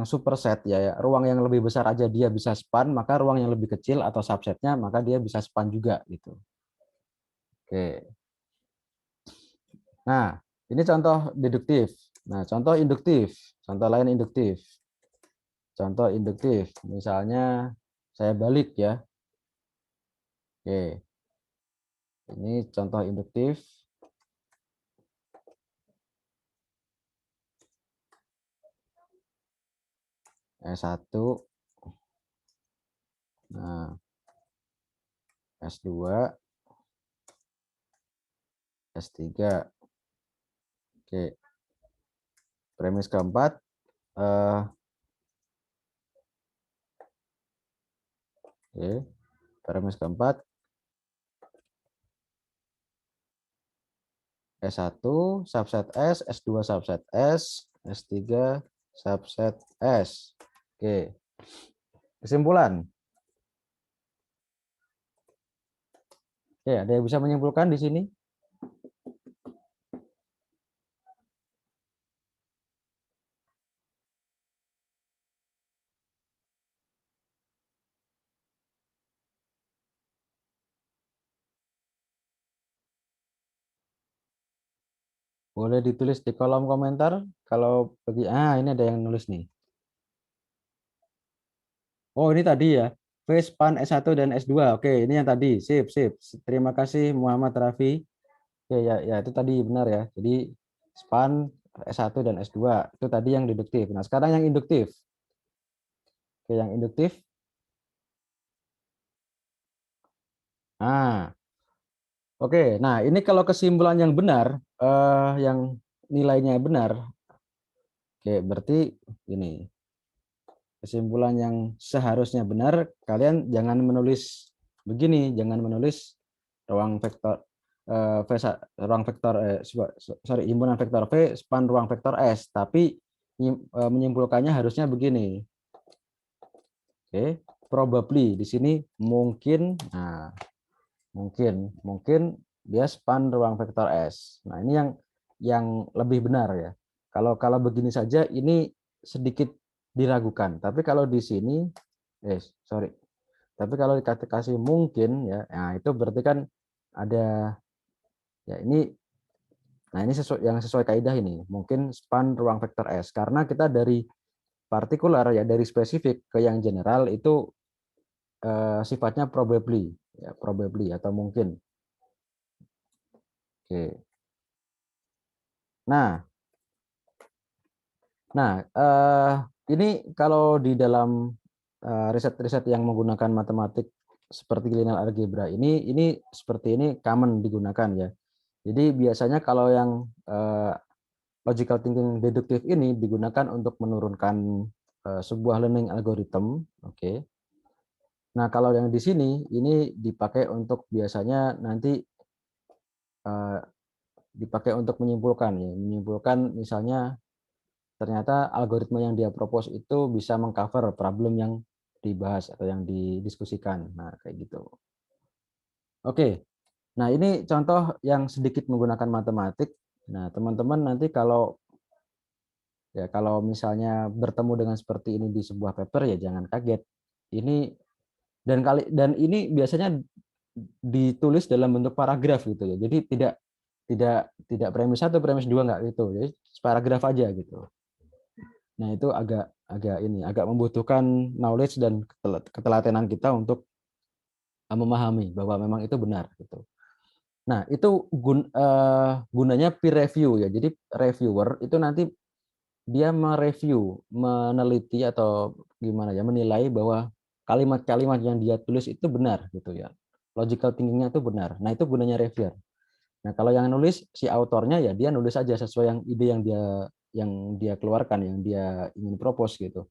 superset, ya, ruang yang lebih besar aja dia bisa span, maka ruang yang lebih kecil atau subsetnya maka dia bisa span juga gitu. Oke. Nah, ini contoh deduktif. Nah, contoh induktif. Contoh lain induktif. Contoh induktif. Misalnya saya balik ya. Oke. Ini contoh induktif. S1. Nah, S2, S3. Oke. Premis keempat, oke. Premis keempat, S1 subset S, S2 subset S, S3 subset S. Oke. Kesimpulan. Oke, ada yang bisa menyimpulkan di sini? Boleh ditulis di kolom komentar kalau ini ada yang nulis nih. Oh, ini tadi ya. V span S1 dan S2. Oke, ini yang tadi. Sip, sip. Terima kasih Muhammad Rafi. Oke, ya, ya, itu tadi benar ya. Jadi span S1 dan S2 itu tadi yang deduktif. Nah, sekarang yang induktif. Oke, yang induktif. Nah, oke. Nah, ini kalau kesimpulan yang benar, yang nilainya benar, oke, berarti ini kesimpulan yang seharusnya benar. Kalian jangan menulis begini, jangan menulis ruang vektor V, ruang vektor sorry, himpunan vektor V span ruang vektor S, tapi menyimpulkannya harusnya begini. Oke, probably di sini mungkin, nah, mungkin dia span ruang vektor S. Nah, ini yang lebih benar ya. Kalau kalau begini saja ini sedikit diragukan. Tapi kalau di sini, sorry. Tapi kalau dikasih mungkin ya, nah itu berarti kan ada, ya, ini, nah ini sesuai kaidah ini. Mungkin span ruang vektor S karena kita dari partikular, ya, dari spesifik ke yang general itu sifatnya probably, ya, probably atau mungkin. Oke. Nah, ini kalau di dalam riset-riset yang menggunakan matematik seperti linear algebra ini seperti ini common digunakan ya. Jadi biasanya kalau yang logical thinking deduktif ini digunakan untuk menurunkan sebuah learning algorithm, oke. Nah, kalau yang di sini ini dipakai untuk biasanya nanti eh, dipakai untuk menyimpulkan ya, menyimpulkan misalnya ternyata algoritma yang dia propose itu bisa mengcover problem yang dibahas atau yang didiskusikan. Nah, kayak gitu. Oke. Nah, ini contoh yang sedikit menggunakan matematik. Nah, teman-teman nanti kalau misalnya bertemu dengan seperti ini di sebuah paper ya jangan kaget. Ini dan ini biasanya ditulis dalam bentuk paragraf gitu ya. Jadi tidak premis satu, premis dua, nggak gitu. Jadi paragraf aja gitu. Nah, itu agak membutuhkan knowledge dan ketelatenan kita untuk memahami bahwa memang itu benar gitu. Nah, itu gunanya peer review ya. Jadi reviewer itu nanti dia mereview, meneliti atau gimana ya, menilai bahwa kalimat-kalimat yang dia tulis itu benar gitu ya. logical thinking-nya itu benar. Nah, itu gunanya reviewer. Nah, kalau yang nulis si autornya ya dia nulis aja sesuai yang ide yang dia keluarkan, yang dia ingin propose gitu.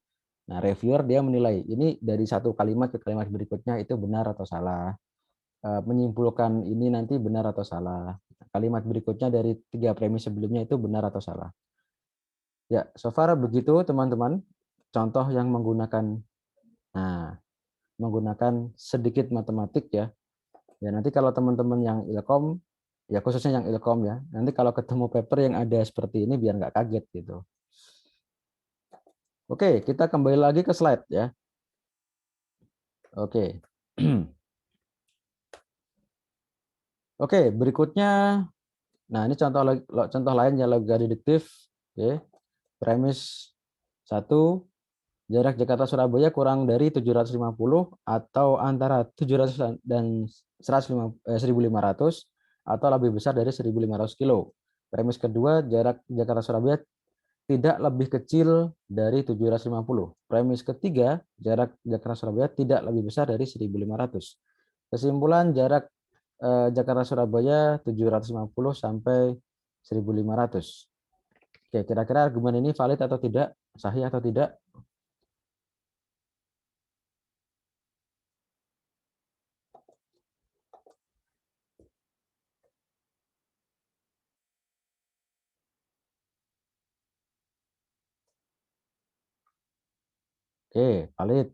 Nah, reviewer dia menilai ini dari satu kalimat ke kalimat berikutnya itu benar atau salah. Menyimpulkan ini nanti benar atau salah. Kalimat berikutnya dari 3 premis sebelumnya itu benar atau salah. Ya, so far begitu teman-teman. Contoh yang menggunakan sedikit matematik ya. Ya nanti kalau teman-teman yang Ilkom, ya khususnya yang Ilkom ya, nanti kalau ketemu paper yang ada seperti ini biar nggak kaget gitu. Oke, kita kembali lagi ke slide ya. Oke. Oke, berikutnya, nah ini contoh lain yang logika deduktif. Oke, premis 1, jarak Jakarta Surabaya kurang dari 750 atau antara 700 dan 1.500 atau lebih besar dari 1.500 kilo. Premis kedua, jarak Jakarta Surabaya tidak lebih kecil dari 750. Premis ketiga, jarak Jakarta Surabaya tidak lebih besar dari 1.500. Kesimpulan, jarak Jakarta Surabaya 750 sampai 1.500. Oke, kira-kira argumen ini valid atau tidak? Sahih atau tidak? Oke, valid.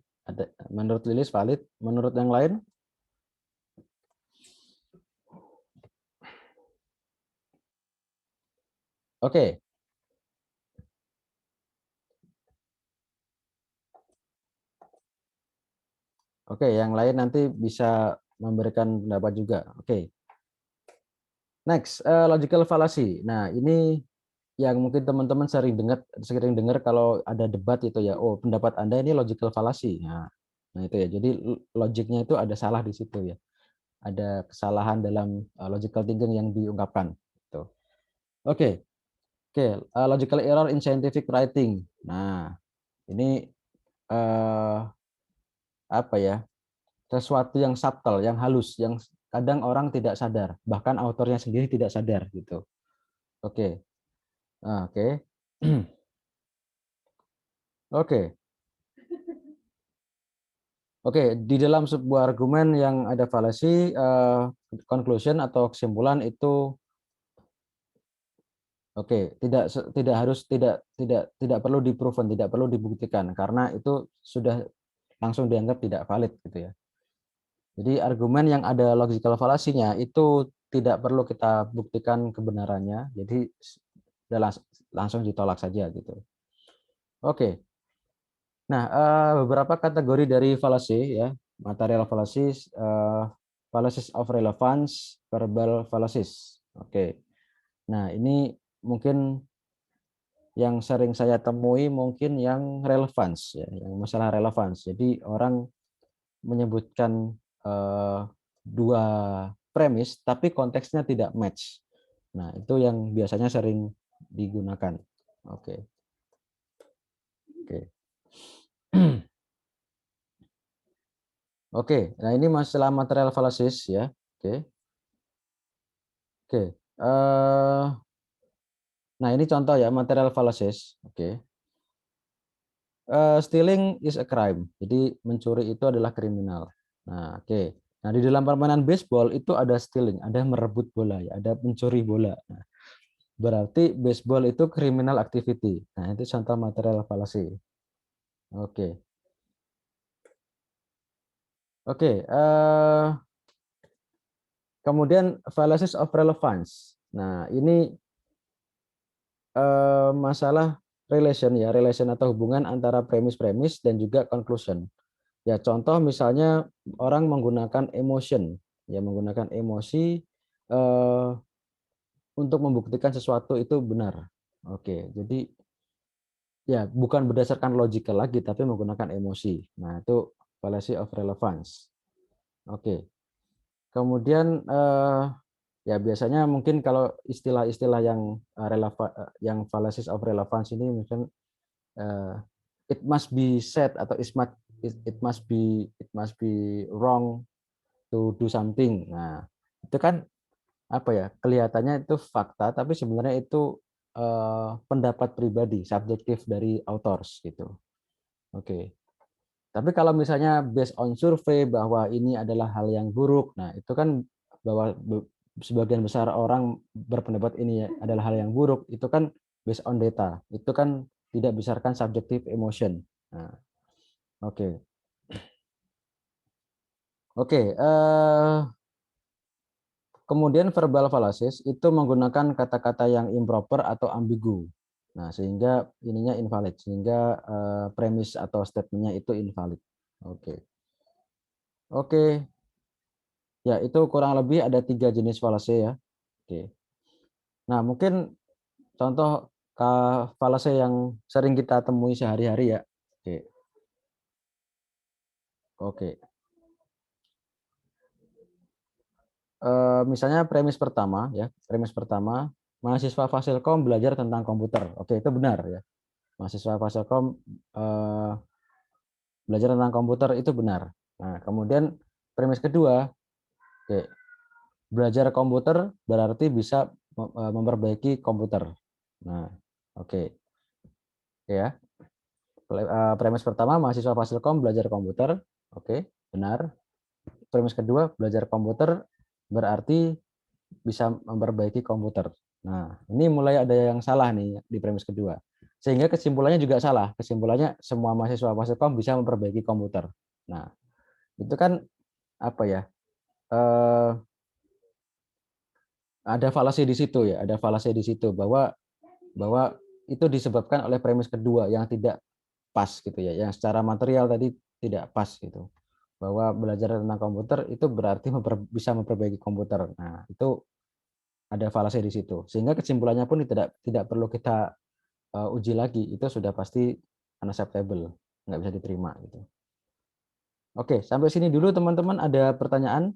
Menurut Lilis valid. Menurut yang lain? Oke. Oke, yang lain nanti bisa memberikan pendapat juga. Oke. Next, logical fallacy. Nah, ini yang mungkin teman-teman sering dengar kalau ada debat itu ya, oh pendapat Anda ini logical fallacy. Nah itu ya. Jadi logiknya itu ada salah di situ ya. Ada kesalahan dalam logical thinking yang diungkapkan. Gitu. Oke, oke. Logical error in scientific writing. Nah, ini apa ya? Sesuatu yang subtle, yang halus, yang kadang orang tidak sadar, bahkan autornya sendiri tidak sadar gitu. Oke. Nah, oke. Oke. Oke, di dalam sebuah argumen yang ada fallacy, conclusion atau kesimpulan itu oke, tidak perlu di-proven, tidak perlu dibuktikan karena itu sudah langsung dianggap tidak valid gitu ya. Jadi argumen yang ada logical fallacy-nya itu tidak perlu kita buktikan kebenarannya, jadi langsung ditolak saja gitu. Oke. Nah, beberapa kategori dari fallacy ya, material fallacies, fallacies of relevance, verbal fallacies. Oke. Nah, ini mungkin yang sering saya temui mungkin yang relevance ya, yang masalah relevance. Jadi orang menyebutkan dua premis tapi konteksnya tidak match. Nah, itu yang biasanya sering digunakan. Oke. Oke. Oke, nah ini masalah material fallacies ya. Oke. Oke. Nah ini contoh ya material fallacies. Oke. Stealing is a crime. Jadi mencuri itu adalah kriminal. Nah, oke. Nah, di dalam permainan baseball itu ada stealing, ada merebut bola ya, ada mencuri bola. Nah, berarti baseball itu criminal activity. Nah, itu contoh material fallacy. Oke. Oke, kemudian fallacies of relevance. Nah, ini masalah relation atau hubungan antara premis-premis dan juga conclusion. Ya, contoh misalnya orang menggunakan emotion, ya menggunakan emosi eh, untuk membuktikan sesuatu itu benar. Oke, jadi ya bukan berdasarkan logical lagi, tapi menggunakan emosi. Nah, itu fallacy of relevance. Oke, kemudian ya biasanya mungkin kalau istilah-istilah yang yang fallacies of relevance ini mungkin it must be said atau it must be wrong to do something. Nah, itu kan apa ya? Kelihatannya itu fakta, tapi sebenarnya itu pendapat pribadi, subjektif dari authors gitu. Oke. Tapi kalau misalnya based on survei bahwa ini adalah hal yang buruk, nah itu kan bahwa sebagian besar orang berpendapat ini adalah hal yang buruk, itu kan based on data. Itu kan tidak berdasarkan subjective emotion. Nah, oke. Oke, kemudian verbal fallacies itu menggunakan kata-kata yang improper atau ambigu. Nah, sehingga ininya invalid, sehingga premis atau statementnya itu invalid. Oke. Oke, ya itu kurang lebih ada 3 jenis fallacy ya. Oke. Nah, mungkin contoh fallacy yang sering kita temui sehari-hari ya. Oke. Oke. Misalnya premis pertama ya, premis pertama, mahasiswa Fasilkom belajar tentang komputer. Oke, itu benar ya. Mahasiswa Fasilkom belajar tentang komputer itu benar. Nah, kemudian premis kedua, oke, belajar komputer berarti bisa memperbaiki komputer. Nah, oke. Ya. Premis pertama, mahasiswa Fasilkom belajar komputer. Oke, benar. Premis kedua, belajar komputer berarti bisa memperbaiki komputer. Nah, ini mulai ada yang salah nih di premis kedua. Sehingga kesimpulannya juga salah. Kesimpulannya semua mahasiswa Fasilkom bisa memperbaiki komputer. Nah, itu kan apa ya? Eh, ada fallacy di situ ya, ada fallacy di situ bahwa bahwa itu disebabkan oleh premis kedua yang tidak pas gitu ya, yang secara material tadi tidak pas gitu. Bahwa belajar tentang komputer itu berarti bisa memperbaiki komputer. Nah, itu ada fallacy di situ. Sehingga kesimpulannya pun tidak tidak perlu kita uji lagi, itu sudah pasti unacceptable, nggak bisa diterima gitu. Oke, sampai sini dulu teman-teman, ada pertanyaan?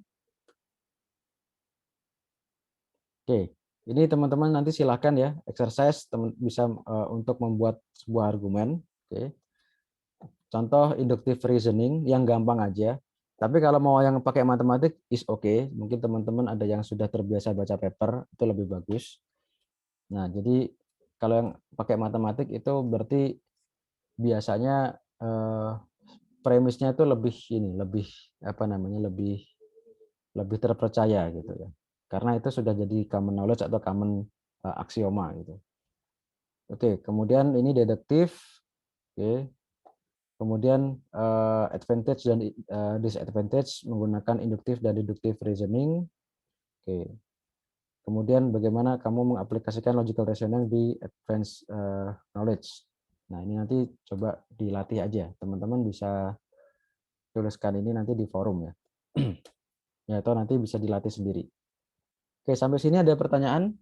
Oke, ini teman-teman nanti silahkan ya exercise bisa untuk membuat sebuah argumen. Oke, contoh inductive reasoning yang gampang aja. Tapi kalau mau yang pakai matematik is okay. Mungkin teman-teman ada yang sudah terbiasa baca paper, itu lebih bagus. Nah, jadi kalau yang pakai matematik itu berarti biasanya premisnya itu lebih ini, lebih apa namanya, lebih lebih terpercaya gitu ya. Karena itu sudah jadi common knowledge atau common aksioma gitu. Oke, kemudian ini deduktif. Oke. Kemudian advantage dan disadvantage menggunakan induktif dan deduktif reasoning. Oke. Kemudian bagaimana kamu mengaplikasikan logical reasoning di advanced knowledge. Nah, ini nanti coba dilatih aja. Teman-teman bisa tuliskan ini nanti di forum ya. Ya, atau nanti bisa dilatih sendiri. Oke, sampai sini ada pertanyaan?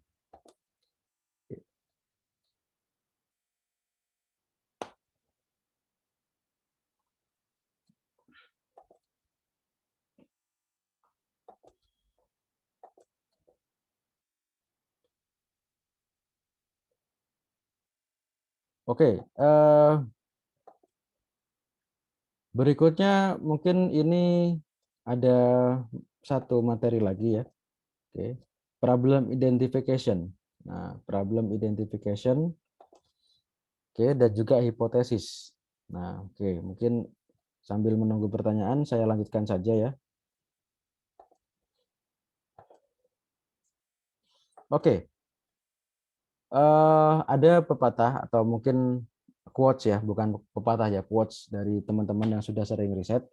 Oke, berikutnya mungkin ini ada satu materi lagi ya. Oke, problem identification. Nah, problem identification, oke, dan juga hipotesis. Nah, oke, mungkin sambil menunggu pertanyaan, saya lanjutkan saja ya. Oke, ada pepatah atau mungkin quotes ya, bukan pepatah ya, quotes dari teman-teman yang sudah sering riset.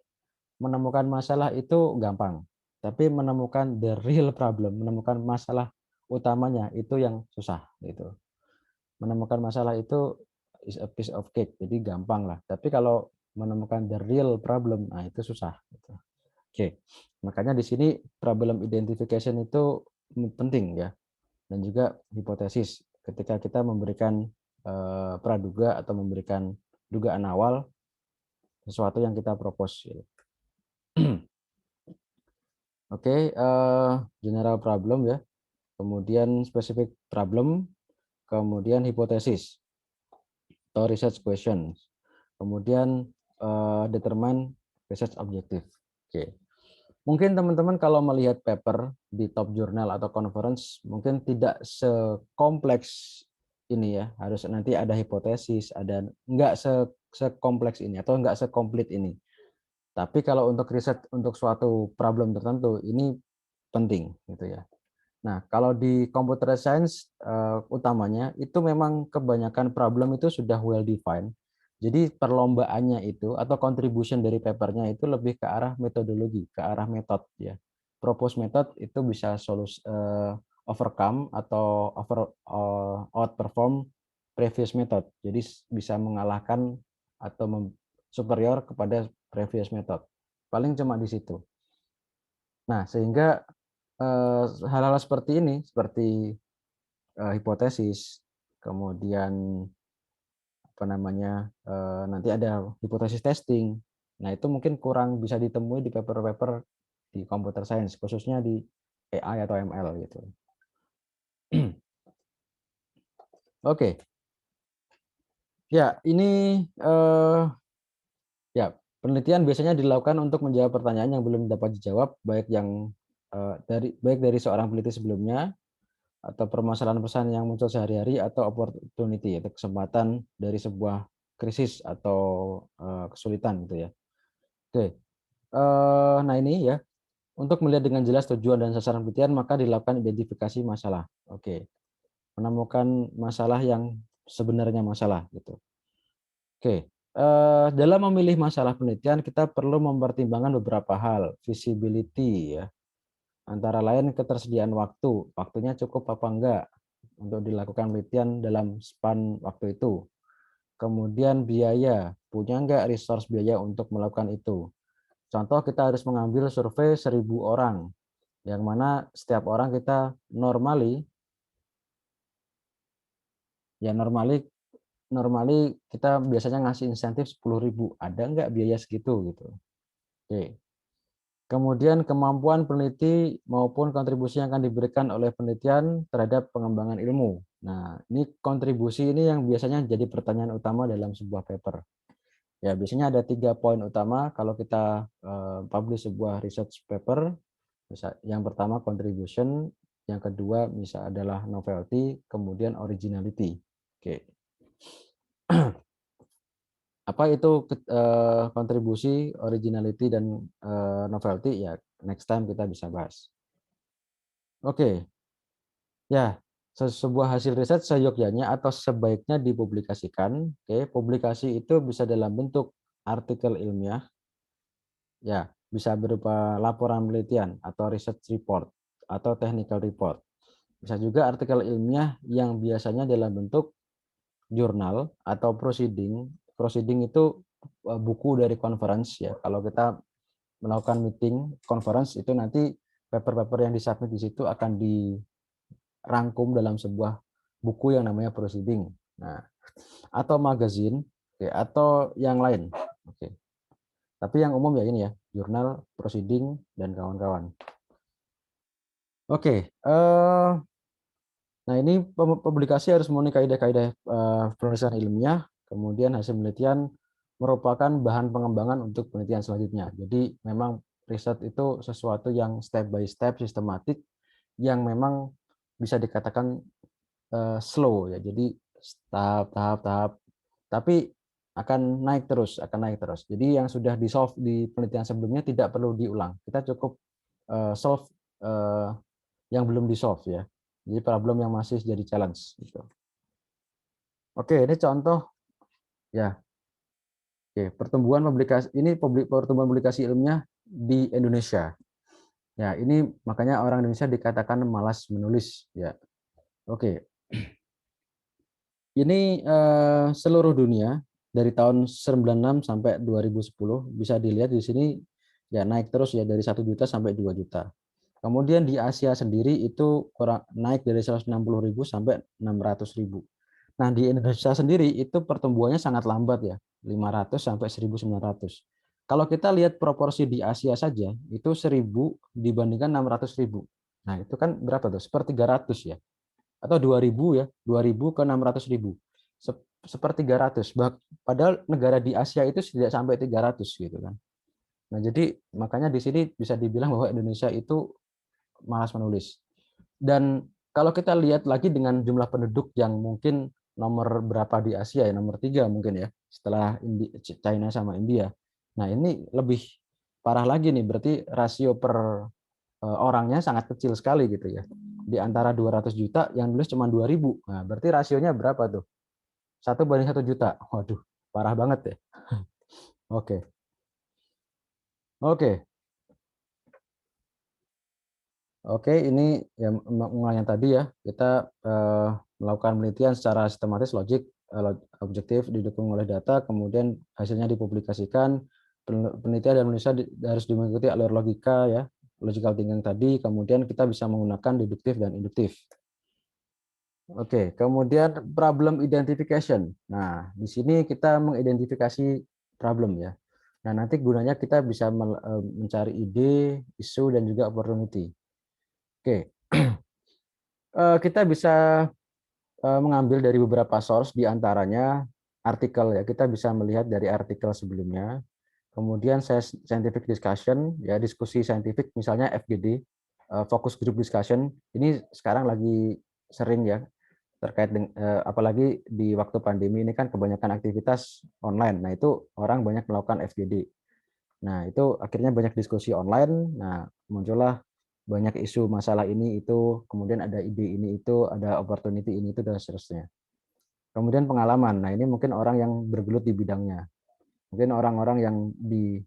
Menemukan masalah itu gampang, tapi menemukan the real problem, menemukan masalah utamanya itu yang susah gitu. Menemukan masalah itu is a piece of cake, jadi gampang lah. Tapi kalau menemukan the real problem, nah itu susah. Gitu. Oke, makanya di sini problem identification itu penting ya, dan juga hipotesis. Ketika kita memberikan praduga atau memberikan dugaan awal sesuatu yang kita propose. Gitu. Oke, general problem ya, kemudian specific problem, kemudian hipotesis atau research questions, kemudian determine research objective. Oke. Mungkin teman-teman kalau melihat paper di top jurnal atau conference mungkin tidak sekompleks ini ya, harus nanti ada hipotesis, ada enggak sekompleks ini atau enggak sekomplit ini. Tapi kalau untuk riset untuk suatu problem tertentu ini penting gitu ya. Nah, kalau di computer science utamanya itu memang kebanyakan problem itu sudah well defined. Jadi perlombaannya itu atau contribution dari papernya itu lebih ke arah metodologi, ke arah metode ya. Propose method itu bisa overcome atau outperform previous method. Jadi bisa mengalahkan atau superior kepada previous method. Paling cuma di situ. Nah, sehingga hal-hal seperti ini, seperti hipotesis, kemudian apa namanya nanti ada hipotesis testing. Nah itu mungkin kurang bisa ditemui di paper-paper di computer science, khususnya di AI atau ML gitu. Oke, ya ini ya penelitian biasanya dilakukan untuk menjawab pertanyaan yang belum dapat dijawab, baik dari seorang peneliti sebelumnya atau permasalahan pesan yang muncul sehari-hari atau opportunity atau kesempatan dari sebuah krisis atau kesulitan gitu ya. Oke, nah ini ya untuk melihat dengan jelas tujuan dan sasaran penelitian maka dilakukan identifikasi masalah. Oke, menemukan masalah yang sebenarnya masalah gitu. Oke, dalam memilih masalah penelitian kita perlu mempertimbangkan beberapa hal, visibility ya, antara lain ketersediaan waktu, waktunya cukup apa enggak untuk dilakukan penelitian dalam span waktu itu. Kemudian biaya, punya enggak resource biaya untuk melakukan itu. Contoh kita harus mengambil survei 1.000 orang, yang mana setiap orang kita ya normally kita biasanya ngasih insentif 10.000. Ada enggak biaya segitu gitu. Oke. Kemudian kemampuan peneliti maupun kontribusi yang akan diberikan oleh penelitian terhadap pengembangan ilmu. Nah, ini kontribusi ini yang biasanya jadi pertanyaan utama dalam sebuah paper. Ya, biasanya ada 3 poin utama kalau kita publish sebuah research paper. Yang pertama contribution, yang kedua adalah novelty, kemudian originality. Oke. Apa itu kontribusi, originality, dan novelty? Ya, next time kita bisa bahas. Oke, ya, sebuah hasil riset seyogyanya atau sebaiknya dipublikasikan. Oke, publikasi itu bisa dalam bentuk artikel ilmiah, ya, bisa berupa laporan penelitian atau research report atau technical report. Bisa juga artikel ilmiah yang biasanya dalam bentuk jurnal atau proceeding. Proceeding itu buku dari conference ya. Kalau kita melakukan meeting conference itu nanti paper-paper yang disubmit di situ akan dirangkum dalam sebuah buku yang namanya proceeding. Nah, atau magazine, oke, atau yang lain. Oke. Tapi yang umum ya ini ya, jurnal, proceeding, dan kawan-kawan. Oke, nah ini publikasi harus memenuhi kaidah-kaidah penulisan ilmiah, kemudian hasil penelitian merupakan bahan pengembangan untuk penelitian selanjutnya. Jadi memang riset itu sesuatu yang step by step, sistematik, yang memang bisa dikatakan slow ya. Jadi tahap, tapi akan naik terus. Jadi yang sudah di-solve di penelitian sebelumnya tidak perlu diulang. Kita cukup solve yang belum di-solve ya. Jadi problem yang masih jadi challenge gitu. Oke, ini contoh ya. Oke, pertumbuhan publikasi ilmiah di Indonesia. Ya, ini makanya orang Indonesia dikatakan malas menulis ya. Oke. Ini seluruh dunia dari tahun 96 sampai 2010 bisa dilihat di sini ya naik terus ya dari 1 juta sampai 2 juta. Kemudian di Asia sendiri itu naik dari 160.000 sampai 600.000. Nah, di Indonesia sendiri itu pertumbuhannya sangat lambat ya, 500 sampai 1.900. Kalau kita lihat proporsi di Asia saja, itu 1.000 dibandingkan 600.000. Nah, itu kan berapa tuh? 1/300 ya. Atau 2.000 ya, 2.000 ke 600.000. 1/300. Padahal negara di Asia itu tidak sampai 300 gitu kan. Nah, jadi makanya di sini bisa dibilang bahwa Indonesia itu malas menulis. Dan kalau kita lihat lagi dengan jumlah penduduk yang mungkin nomor berapa di Asia ya, nomor 3 mungkin ya, setelah China sama India. Nah, ini lebih parah lagi nih, berarti rasio per orangnya sangat kecil sekali gitu ya. Di antara 200 juta yang nulis cuma 2.000. Nah, berarti rasionya berapa tuh? 1 banding 1 juta. Waduh, parah banget ya. Oke. Oke. Oke, ini ya mulai yang tadi ya, kita melakukan penelitian secara sistematis, logik, objektif, didukung oleh data, kemudian hasilnya dipublikasikan. Penelitian dan penulisan harus mengikuti alur logika ya, logical thinking tadi, kemudian kita bisa menggunakan deduktif dan induktif. Oke, kemudian problem identification. Nah, di sini kita mengidentifikasi problem ya. Nah, nanti gunanya kita bisa mencari ide, isu, dan juga opportunity. Oke, kita bisa mengambil dari beberapa source, di antaranya artikel ya. Kita bisa melihat dari artikel sebelumnya. Kemudian scientific discussion ya, diskusi saintifik, misalnya FGD, focus group discussion. Ini sekarang lagi sering ya, terkait dengan apalagi di waktu pandemi ini kan kebanyakan aktivitas online. Nah, itu orang banyak melakukan FGD. Nah, itu akhirnya banyak diskusi online. Nah, muncullah banyak isu masalah ini itu, kemudian ada ide ini itu, ada opportunity ini itu, dan seterusnya. Kemudian pengalaman. Nah, ini mungkin orang yang bergelut di bidangnya. Mungkin orang-orang yang di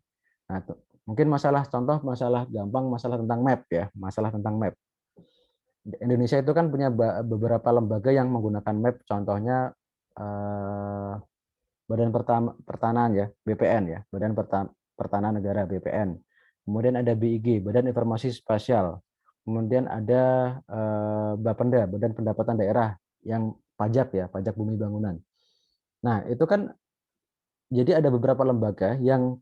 nah, mungkin contoh masalah gampang, masalah tentang map ya, masalah tentang map. Indonesia itu kan punya beberapa lembaga yang menggunakan map, contohnya Badan Pertanahan ya, BPN ya, Badan Pertanahan Negara BPN. Kemudian ada BIG, Badan Informasi Spasial. Kemudian ada Bapenda, Badan Pendapatan Daerah yang pajak ya, pajak bumi bangunan. Nah, itu kan jadi ada beberapa lembaga yang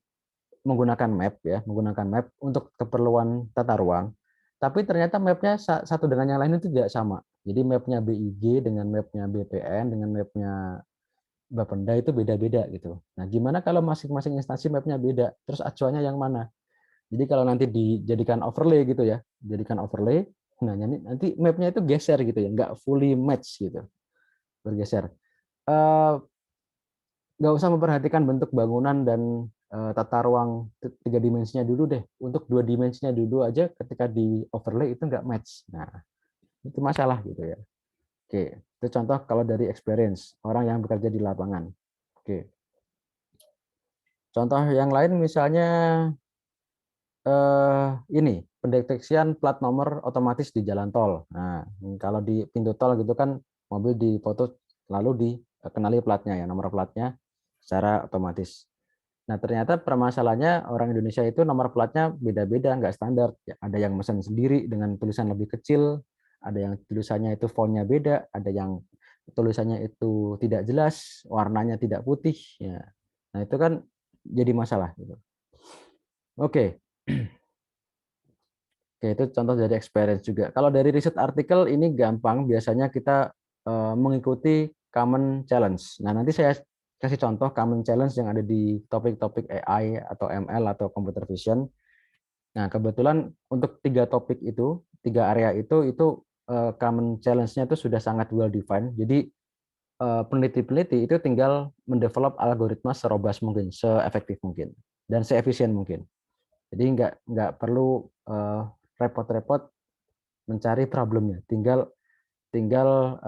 menggunakan map ya, menggunakan map untuk keperluan tata ruang. Tapi ternyata mapnya satu dengan yang lain itu tidak sama. Jadi mapnya BIG dengan mapnya BPN dengan mapnya Bapenda itu beda-beda gitu. Nah, gimana kalau masing-masing instansi mapnya beda? Terus acuannya yang mana? Jadi kalau nanti dijadikan overlay gitu ya, jadikan overlay, nah nanti mapnya itu geser gitu ya, nggak fully match gitu, bergeser. Nggak usah memperhatikan bentuk bangunan dan tata ruang 3 dimensinya dulu deh. Untuk 2 dimensinya dulu aja ketika di overlay itu nggak match. Nah, itu masalah gitu ya. Oke, itu contoh kalau dari experience orang yang bekerja di lapangan. Oke. Contoh yang lain misalnya ini pendeteksian plat nomor otomatis di jalan tol. Nah, kalau di pintu tol gitu kan mobil difoto lalu dikenali platnya ya, nomor platnya secara otomatis. Nah, ternyata permasalahannya orang Indonesia itu nomor platnya beda-beda, nggak standar. Ya, ada yang mesin sendiri dengan tulisan lebih kecil, ada yang tulisannya itu fontnya beda, ada yang tulisannya itu tidak jelas, warnanya tidak putih. Ya. Nah, itu kan jadi masalah. Gitu. Oke. Oke, itu contoh dari experience juga. Kalau dari riset artikel ini gampang, biasanya kita mengikuti common challenge. Nah, nanti saya kasih contoh common challenge yang ada di topik-topik AI atau ML atau computer vision. Nah, kebetulan untuk 3 topik itu, 3 area itu common challenge-nya itu sudah sangat well defined. Jadi peneliti-peneliti itu tinggal mendevelop algoritma serobas mungkin, seefektif mungkin, dan seefisien mungkin. Jadi nggak perlu repot-repot mencari problemnya, tinggal tinggal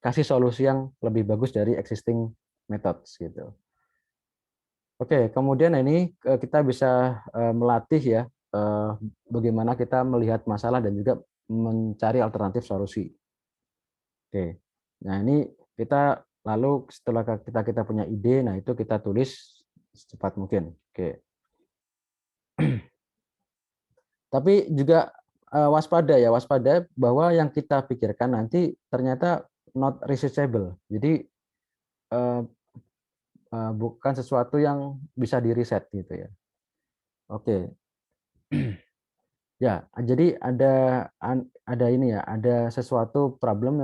kasih solusi yang lebih bagus dari existing methods gitu. Oke, kemudian ini kita bisa melatih ya bagaimana kita melihat masalah dan juga mencari alternatif solusi. Oke, nah ini kita lalu setelah kita punya ide, nah itu kita tulis secepat mungkin. Oke, tapi juga waspada ya, waspada bahwa yang kita pikirkan nanti ternyata not researchable. Jadi bukan sesuatu yang bisa di-riset gitu ya. Oke. Ya, jadi ada ini ya, ada sesuatu problem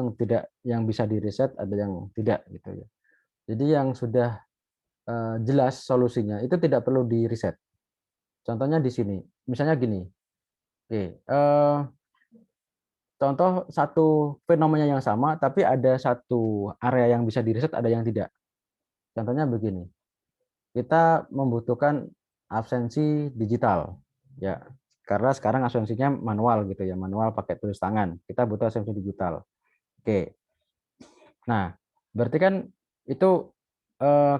yang bisa di-riset, ada yang tidak gitu ya. Jadi yang sudah jelas solusinya itu tidak perlu di-riset. Contohnya di sini, misalnya gini. Oke, contoh satu fenomena yang sama, tapi ada satu area yang bisa diriset, ada yang tidak. Contohnya begini, kita membutuhkan absensi digital, ya, karena sekarang absensinya manual gitu ya, manual pakai tulis tangan. Kita butuh absensi digital. Oke, nah berarti kan itu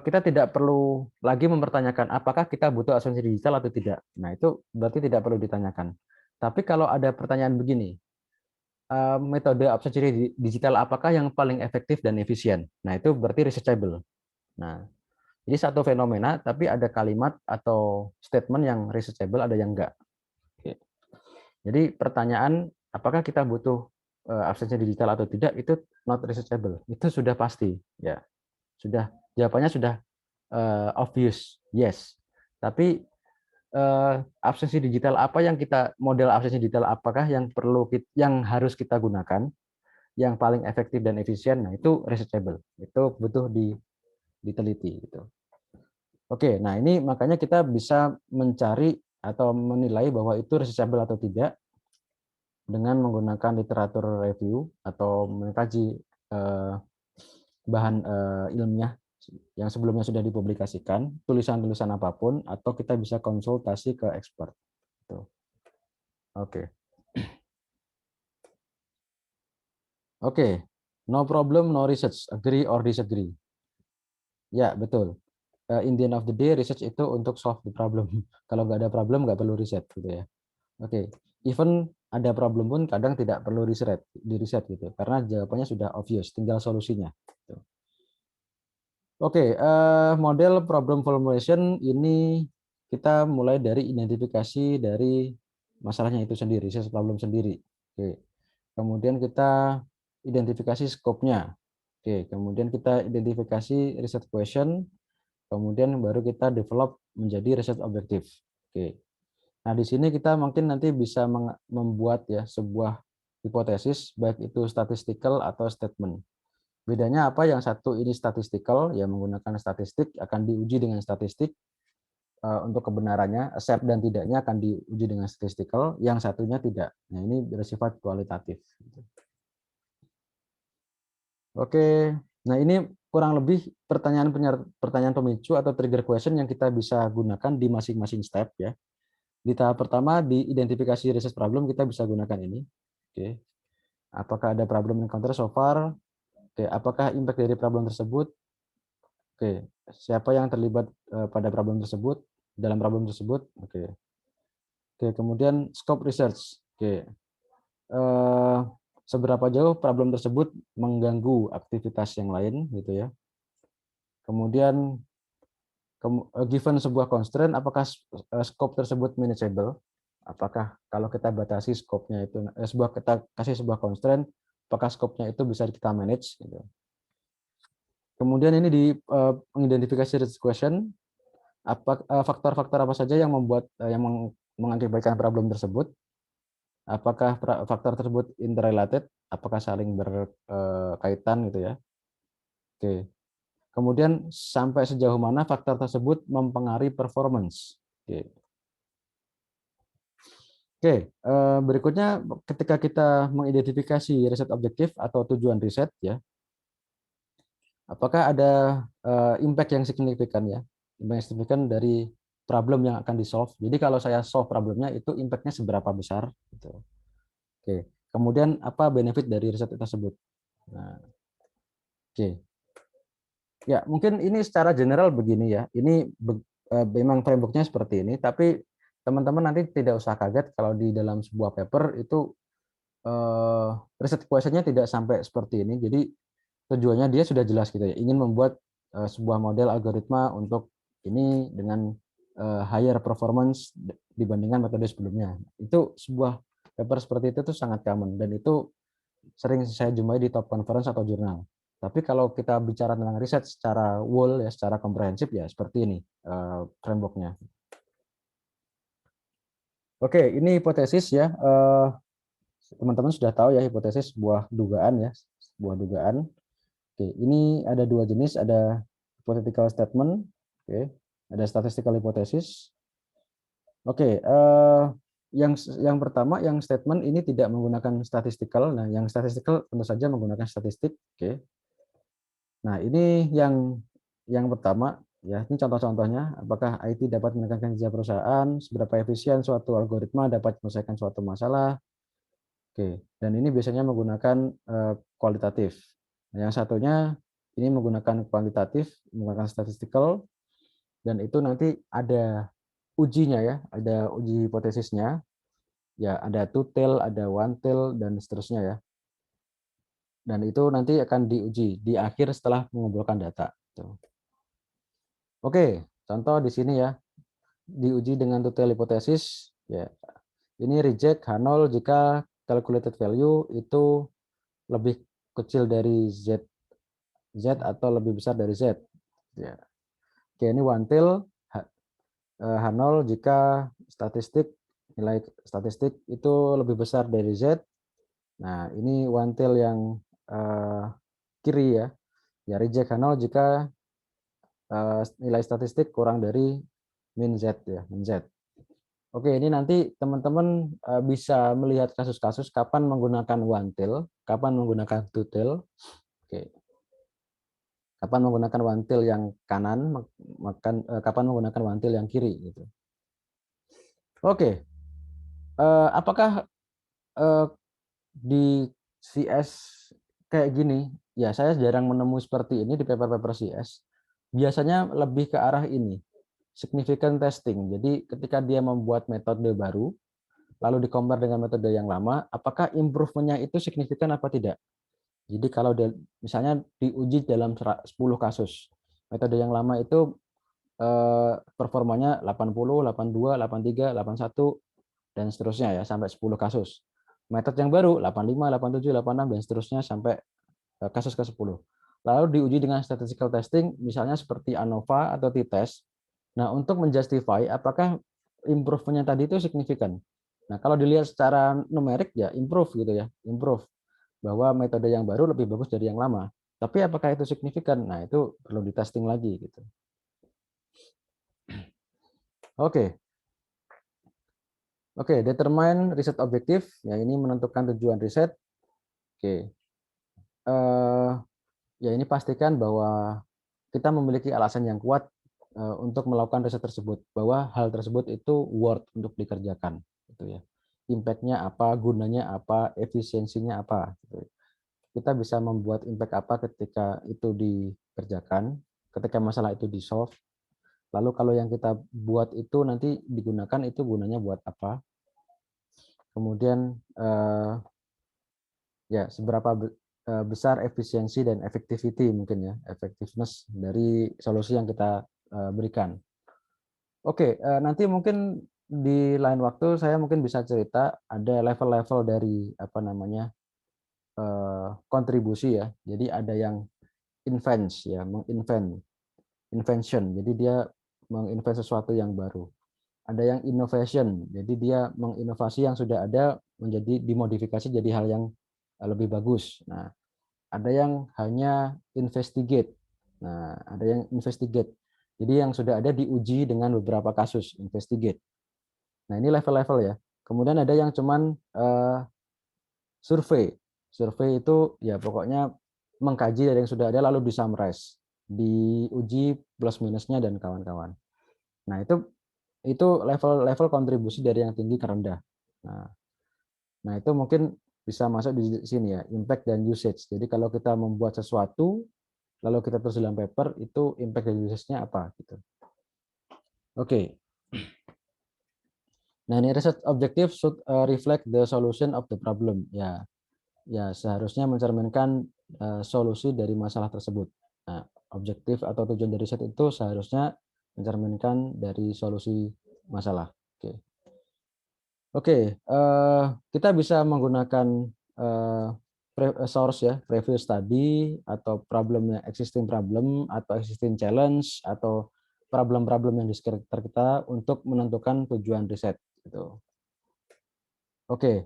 kita tidak perlu lagi mempertanyakan apakah kita butuh absensi digital atau tidak. Nah itu berarti tidak perlu ditanyakan. Tapi kalau ada pertanyaan begini, metode absensi digital apakah yang paling efektif dan efisien? Nah, itu berarti researchable. Nah, jadi satu fenomena, tapi ada kalimat atau statement yang researchable, ada yang enggak. Oke. Jadi pertanyaan, apakah kita butuh absensi digital atau tidak, itu not researchable. Itu sudah pasti. Ya, sudah. Jawabannya sudah obvious, yes. Tapi absensi digital apa yang kita, model absensi digital apakah yang yang harus kita gunakan, yang paling efektif dan efisien, nah itu researchable, itu butuh diteliti gitu. Oke, nah ini makanya kita bisa mencari atau menilai bahwa itu researchable atau tidak dengan menggunakan literatur review atau mengkaji bahan ilmiah yang sebelumnya sudah dipublikasikan, tulisan-tulisan apapun, atau kita bisa konsultasi ke expert. Gitu. Oke, oke, no problem, no research, agree or disagree. Ya, betul. In the end of the day, research itu untuk solve the problem. Kalau nggak ada problem, nggak perlu riset gitu ya. Oke, even ada problem pun kadang tidak perlu di riset gitu, karena jawabannya sudah obvious, tinggal solusinya. Gitu. Oke, model problem formulation ini kita mulai dari identifikasi dari masalahnya itu sendiri, research problem sendiri. Oke, kemudian kita identifikasi skopnya. Oke, kemudian kita identifikasi research question, kemudian baru kita develop menjadi research objektif. Oke. Nah, di sini kita mungkin nanti bisa membuat ya sebuah hipotesis, baik itu statistical atau statement. Bedanya apa? Yang satu ini statistical, ya menggunakan statistik, akan diuji dengan statistik untuk kebenarannya, accept dan tidaknya akan diuji dengan statistical, yang satunya tidak. Nah, ini bersifat kualitatif. Oke, nah ini kurang lebih pertanyaan pemicu atau trigger question yang kita bisa gunakan di masing-masing step ya. Di tahap pertama di identifikasi research problem kita bisa gunakan ini. Oke. Apakah ada problem encounter so far? Oke, apakah impact dari problem tersebut? Oke, siapa yang terlibat pada problem tersebut? Dalam problem tersebut? Oke. Oke, kemudian scope research. Oke. Eh, seberapa jauh problem tersebut mengganggu aktivitas yang lain gitu ya. Kemudian given sebuah constraint, apakah scope tersebut manageable? Apakah kalau kita batasi scope-nya itu, kita kasih sebuah constraint, apakah scope-nya itu bisa kita manage? Gitu. Kemudian ini di mengidentifikasi research question, faktor-faktor apa saja yang membuat yang mengakibatkan problem tersebut? Apakah faktor tersebut interrelated? Apakah saling berkaitan gitu ya? Oke. Kemudian sampai sejauh mana faktor tersebut mempengaruhi performance? Oke. Oke, berikutnya ketika kita mengidentifikasi riset objektif atau tujuan riset ya, apakah ada impact yang signifikan ya, impact yang signifikan dari problem yang akan di-solve. Jadi kalau saya solve problemnya itu impact-nya seberapa besar gitu. Oke. Kemudian apa benefit dari riset tersebut? Nah, oke. Ya, mungkin ini secara general begini ya. Ini memang framework-nya seperti ini, tapi teman-teman nanti tidak usah kaget kalau di dalam sebuah paper itu riset question-nya tidak sampai seperti ini. Jadi tujuannya dia sudah jelas gitu ya, ingin membuat sebuah model algoritma untuk ini dengan higher performance dibandingkan metode sebelumnya. Itu sebuah paper seperti itu tuh sangat common dan itu sering saya jumpai di top conference atau jurnal. Tapi kalau kita bicara tentang riset secara whole ya, secara komprehensif ya seperti ini framework-nya. Oke, ini hipotesis ya. Teman-teman sudah tahu ya hipotesis sebuah dugaan ya, sebuah dugaan. Oke, ini ada dua jenis, ada hypothetical statement, oke, ada statistical hypothesis. Oke, yang pertama, yang statement ini tidak menggunakan statistical. Nah, yang statistical tentu saja menggunakan statistik. Oke. Nah, ini yang pertama, ya. Ini contoh-contohnya. Apakah IT dapat meningkatkan kinerja perusahaan? Seberapa efisien suatu algoritma dapat menyelesaikan suatu masalah? Oke. Dan ini biasanya menggunakan kualitatif. Nah, yang satunya ini menggunakan kuantitatif, menggunakan statistical, dan itu nanti ada ujinya ya, ada uji hipotesisnya. Ya, ada two tail, ada one tail, dan seterusnya ya. Dan itu nanti akan diuji di akhir setelah mengumpulkan data. Tuh. Oke, contoh di sini ya, diuji dengan two tail hipotesis. Ya, ini reject H0 jika calculated value itu lebih kecil dari Z atau lebih besar dari Z. Ya. Oke, ini one tail H0 jika nilai statistik itu lebih besar dari Z. Nah, ini one tail yang kiri ya. Ya, reject H0 jika nilai statistik kurang dari min Z ya, min Z. Oke, ini nanti teman-teman bisa melihat kasus-kasus kapan menggunakan one tail, kapan menggunakan two tail. Oke. Kapan menggunakan one tail yang kanan, kapan menggunakan one tail yang kiri gitu. Oke. Apakah di CS kayak gini? Ya, saya jarang menemui seperti ini di paper-paper CS. Biasanya lebih ke arah ini, significant testing. Jadi ketika dia membuat metode baru, lalu di-compare dengan metode yang lama, apakah improvement-nya itu signifikan apa tidak? Jadi kalau misalnya diuji dalam 10 kasus, metode yang lama itu performanya 80, 82, 83, 81, dan seterusnya ya, sampai 10 kasus. Metode yang baru 85, 87, 86, dan seterusnya sampai kasus ke-10. Lalu diuji dengan statistical testing, misalnya seperti ANOVA atau t-test. Nah, untuk menjustify apakah improvement-nya tadi itu signifikan. Nah, kalau dilihat secara numerik ya improve gitu ya, improve. Bahwa metode yang baru lebih bagus dari yang lama. Tapi apakah itu signifikan? Nah, itu perlu di-testing lagi gitu. Oke. Oke, determine riset objektif. Ya, ini menentukan tujuan riset. Oke. Ya, ini pastikan bahwa kita memiliki alasan yang kuat untuk melakukan riset tersebut, bahwa hal tersebut itu worth untuk dikerjakan, gitu ya. Impact-nya apa, gunanya apa, efisiensinya apa. Gitu. Kita bisa membuat impact apa ketika itu dikerjakan, ketika masalah itu di-solve. Lalu kalau yang kita buat itu nanti digunakan, itu gunanya buat apa. Kemudian ya seberapa besar efisiensi dan effectivity mungkin ya, effectiveness dari solusi yang kita berikan. Oke, nanti mungkin di lain waktu saya mungkin bisa cerita ada level-level dari apa namanya kontribusi ya. Jadi ada yang invents ya, invention. Jadi dia menginvent sesuatu yang baru. Ada yang innovation. Jadi dia menginovasi yang sudah ada menjadi dimodifikasi jadi hal yang lebih bagus. Nah, ada yang hanya investigate. Nah, ada yang investigate. Jadi yang sudah ada diuji dengan beberapa kasus, investigate. Nah, ini level-level ya. Kemudian ada yang cuman survei. Survei itu ya pokoknya mengkaji dari yang sudah ada lalu disummarize, diuji plus minusnya dan kawan-kawan. Nah, itu level-level kontribusi dari yang tinggi ke rendah. Nah, itu mungkin bisa masuk di sini ya, impact dan usage. Jadi kalau kita membuat sesuatu lalu kita tulis dalam paper, itu impact dan usage-nya apa gitu. Oke. Nah, ini research objective should reflect the solution of the problem. Ya, ya seharusnya mencerminkan solusi dari masalah tersebut. Nah, objektif atau tujuan dari riset itu seharusnya mencerminkan dari solusi masalah. Oke. Oke, kita bisa menggunakan source ya, previous study atau problemnya existing problem atau existing challenge atau problem-problem yang di sekitar kita untuk menentukan tujuan riset gitu. Oke.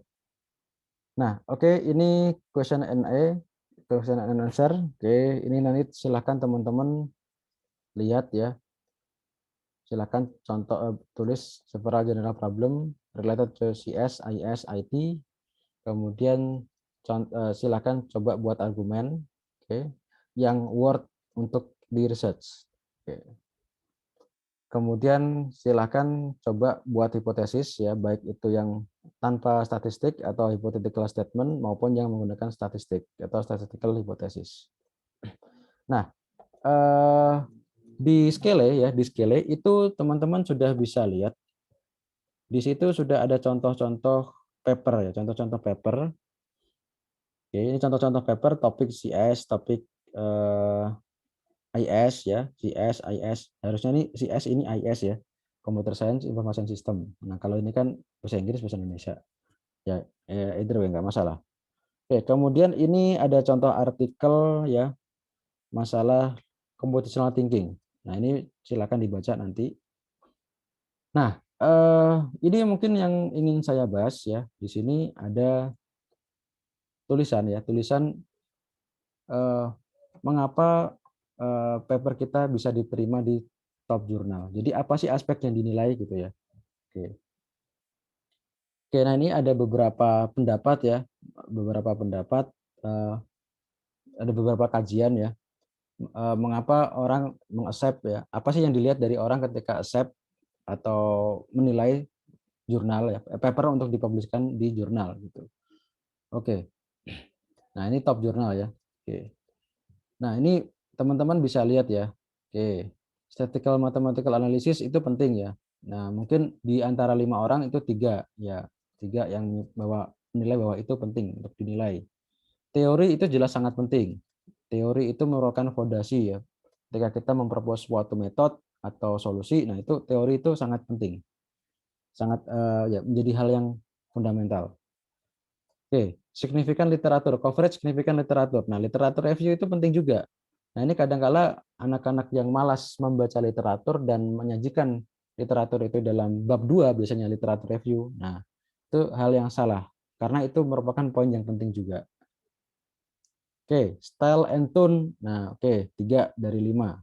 Nah, oke, ini question and answer. Oke, ini nanti silahkan teman-teman lihat ya. silakan contoh tulis several general problem related to CS, IS, IT. Kemudian silakan coba buat argumen, oke, yang worth untuk di research. Oke. Kemudian silakan coba buat hipotesis ya, baik itu yang tanpa statistik atau hypothetical statement maupun yang menggunakan statistik atau statistical hypothesis. Nah, di Scale ya, di Scale itu teman-teman sudah bisa lihat di situ sudah ada contoh-contoh paper ya, contoh-contoh paper. Oke, ini contoh-contoh paper topik CS, topik IS ya, CS, IS. Harusnya ini CS, ini IS ya. Computer Science Information System. Nah, kalau ini kan bahasa Inggris, bahasa Indonesia. Ya, either way nggak masalah. Oke, kemudian ini ada contoh artikel ya, masalah computational thinking. Nah, ini silakan dibaca nanti. Nah, ini mungkin yang ingin saya bahas ya. Di sini ada tulisan ya, tulisan mengapa paper kita bisa diterima di top jurnal. Jadi apa sih aspek yang dinilai gitu ya. Oke. Oke, nah ini ada beberapa pendapat ya, beberapa pendapat, ada beberapa kajian ya, mengapa orang meng-accept ya, apa sih yang dilihat dari orang ketika accept atau menilai jurnal ya, paper untuk dipubliskan di jurnal gitu. Oke. Nah, ini top jurnal ya. Oke. Nah, ini teman-teman bisa lihat ya. Oke. Statistical mathematical analysis itu penting ya. Nah, mungkin di antara 5 orang itu 3 ya. 3 yang menilai bahwa itu penting untuk dinilai. Teori itu jelas sangat penting. Teori itu merupakan fondasi ya. Ketika kita mempropos suatu metode atau solusi, nah itu teori itu sangat penting. Sangat ya menjadi hal yang fundamental. Oke, signifikan literatur, coverage signifikan literatur. Nah, literatur review itu penting juga. Nah, ini kadangkala anak-anak yang malas membaca literatur dan menyajikan literatur itu dalam bab 2 biasanya literatur review. Nah, itu hal yang salah karena itu merupakan poin yang penting juga. Oke, style and tone. Nah, oke, 3 dari 5.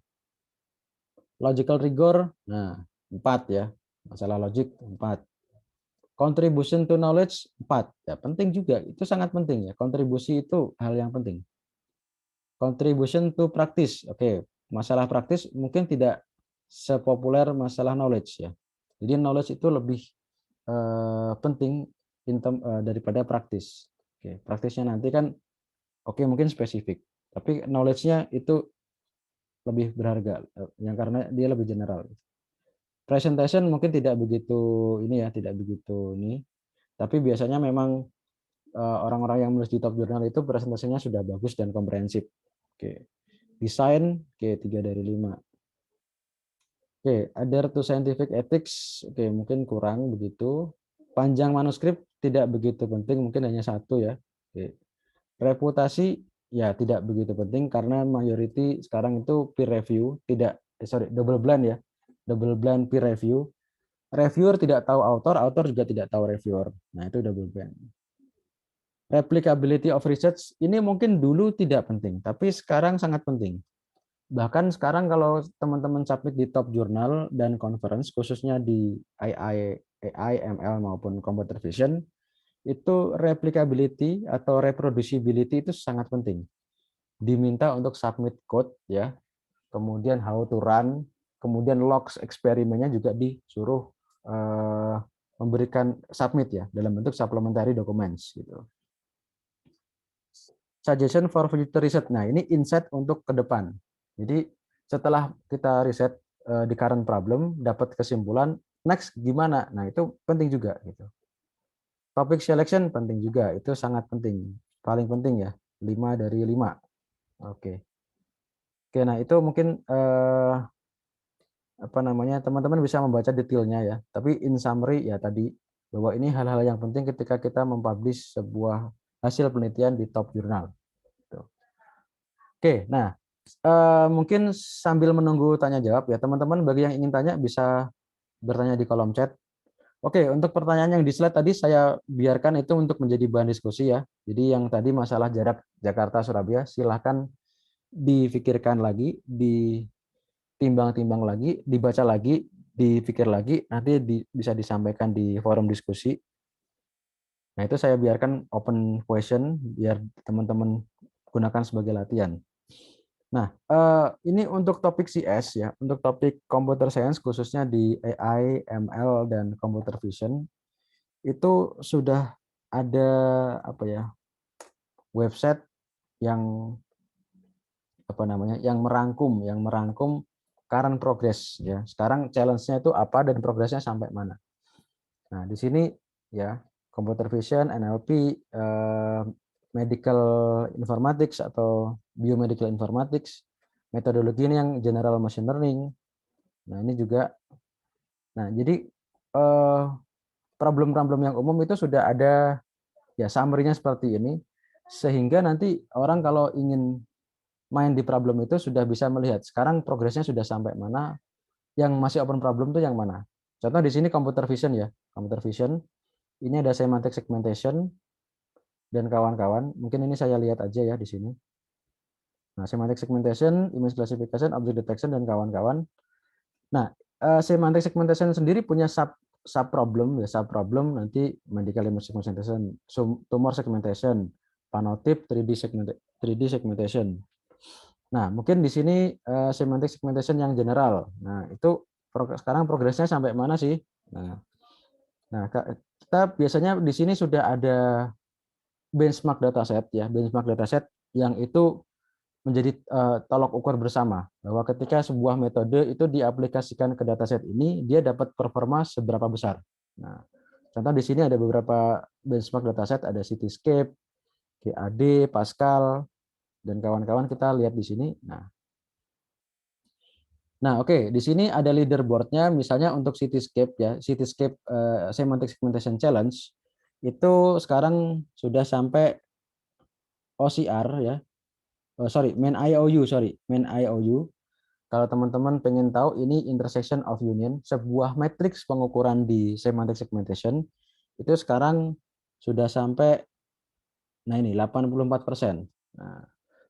Logical rigor. Nah, 4 ya. Masalah logik 4. Contribution to knowledge 4. Ya, penting juga. Itu sangat penting ya. Kontribusi itu hal yang penting. Contribution to practice. Oke, masalah praktis mungkin tidak sepopuler masalah knowledge ya. Jadi knowledge itu lebih penting daripada praktis. Oke, praktisnya nanti kan oke mungkin spesifik, tapi knowledge-nya itu lebih berharga yang karena dia lebih general. Presentation mungkin tidak begitu ini ya, tidak begitu ini. Tapi biasanya memang orang-orang yang menulis di top jurnal itu presentasinya sudah bagus dan komprehensif. Oke. Desain, oke 3 dari 5. Oke, adhere to scientific ethics, oke mungkin kurang begitu. Panjang manuskrip tidak begitu penting, mungkin hanya 1 ya. Oke. Reputasi ya tidak begitu penting karena mayority sekarang itu peer review, tidak double blind ya. Double blind peer review. Reviewer tidak tahu author, author juga tidak tahu reviewer. Nah, itu double blind. Replicability of research ini mungkin dulu tidak penting, tapi sekarang sangat penting. Bahkan sekarang kalau teman-teman submit di top jurnal dan conference, khususnya di AI, ML maupun computer vision, itu replicability atau reproducibility itu sangat penting. Diminta untuk submit code ya, kemudian how to run, kemudian logs eksperimennya juga disuruh memberikan submit ya dalam bentuk supplementary documents gitu. Suggestion for future research. Nah, ini insight untuk ke depan. Jadi setelah kita riset di current problem, dapat kesimpulan, next gimana? Nah, itu penting juga gitu. Topic selection penting juga, itu sangat penting. Paling penting ya, 5 dari 5. Oke. Oke, nah itu mungkin apa namanya, teman-teman bisa membaca detailnya ya. Tapi in summary ya tadi bahwa ini hal-hal yang penting ketika kita mempublish sebuah hasil penelitian di top jurnal. Oke, nah mungkin sambil menunggu tanya jawab ya teman-teman, bagi yang ingin tanya bisa bertanya di kolom chat. Oke, untuk pertanyaan yang di slide tadi saya biarkan itu untuk menjadi bahan diskusi ya. Jadi yang tadi masalah jarak Jakarta Surabaya silahkan difikirkan lagi, ditimbang-timbang lagi, dibaca lagi. dipikir lagi, nanti bisa disampaikan di forum diskusi. Nah, itu saya biarkan open question biar teman-teman gunakan sebagai latihan. Nah, ini untuk topik CS ya, untuk topik computer science khususnya di AI, ML, dan computer vision, itu sudah ada apa ya, website yang apa namanya, yang merangkum current progress ya. Sekarang challenge-nya itu apa dan progresnya sampai mana. Nah, di sini ya, computer vision, NLP, medical informatics atau biomedical informatics, metodologi ini yang general machine learning. Nah, ini juga, nah jadi problem-problem yang umum itu sudah ada ya summary-nya seperti ini, sehingga nanti orang kalau ingin main di problem itu sudah bisa melihat sekarang progresnya sudah sampai mana, yang masih open problem itu yang mana. Contoh di sini computer vision ya, computer vision. Ini ada semantic segmentation dan kawan-kawan. Mungkin ini saya lihat aja ya di sini. Nah, semantic segmentation, image classification, object detection, dan kawan-kawan. Nah, semantic segmentation sendiri punya sub problem ya, sub problem nanti medical image segmentation, tumor segmentation, phenotype, 3D segmentation. Nah, mungkin di sini semantic segmentation yang general. Nah, itu sekarang progresnya sampai mana sih? Nah, kita biasanya di sini sudah ada benchmark dataset ya, benchmark dataset yang itu menjadi tolok ukur bersama bahwa ketika sebuah metode itu diaplikasikan ke dataset ini, dia dapat performa seberapa besar. Nah, contoh di sini ada beberapa benchmark dataset, ada Cityscape, GAD, Pascal, dan kawan-kawan, kita lihat di sini. Nah, oke, di sini ada leaderboardnya, misalnya untuk Cityscape ya, Cityscape Semantic Segmentation Challenge itu sekarang sudah sampai OCR ya, main IOU, main IOU. Kalau teman-teman pengen tahu, ini intersection of union, sebuah matriks pengukuran di semantic segmentation, itu sekarang sudah sampai, nah ini 84%.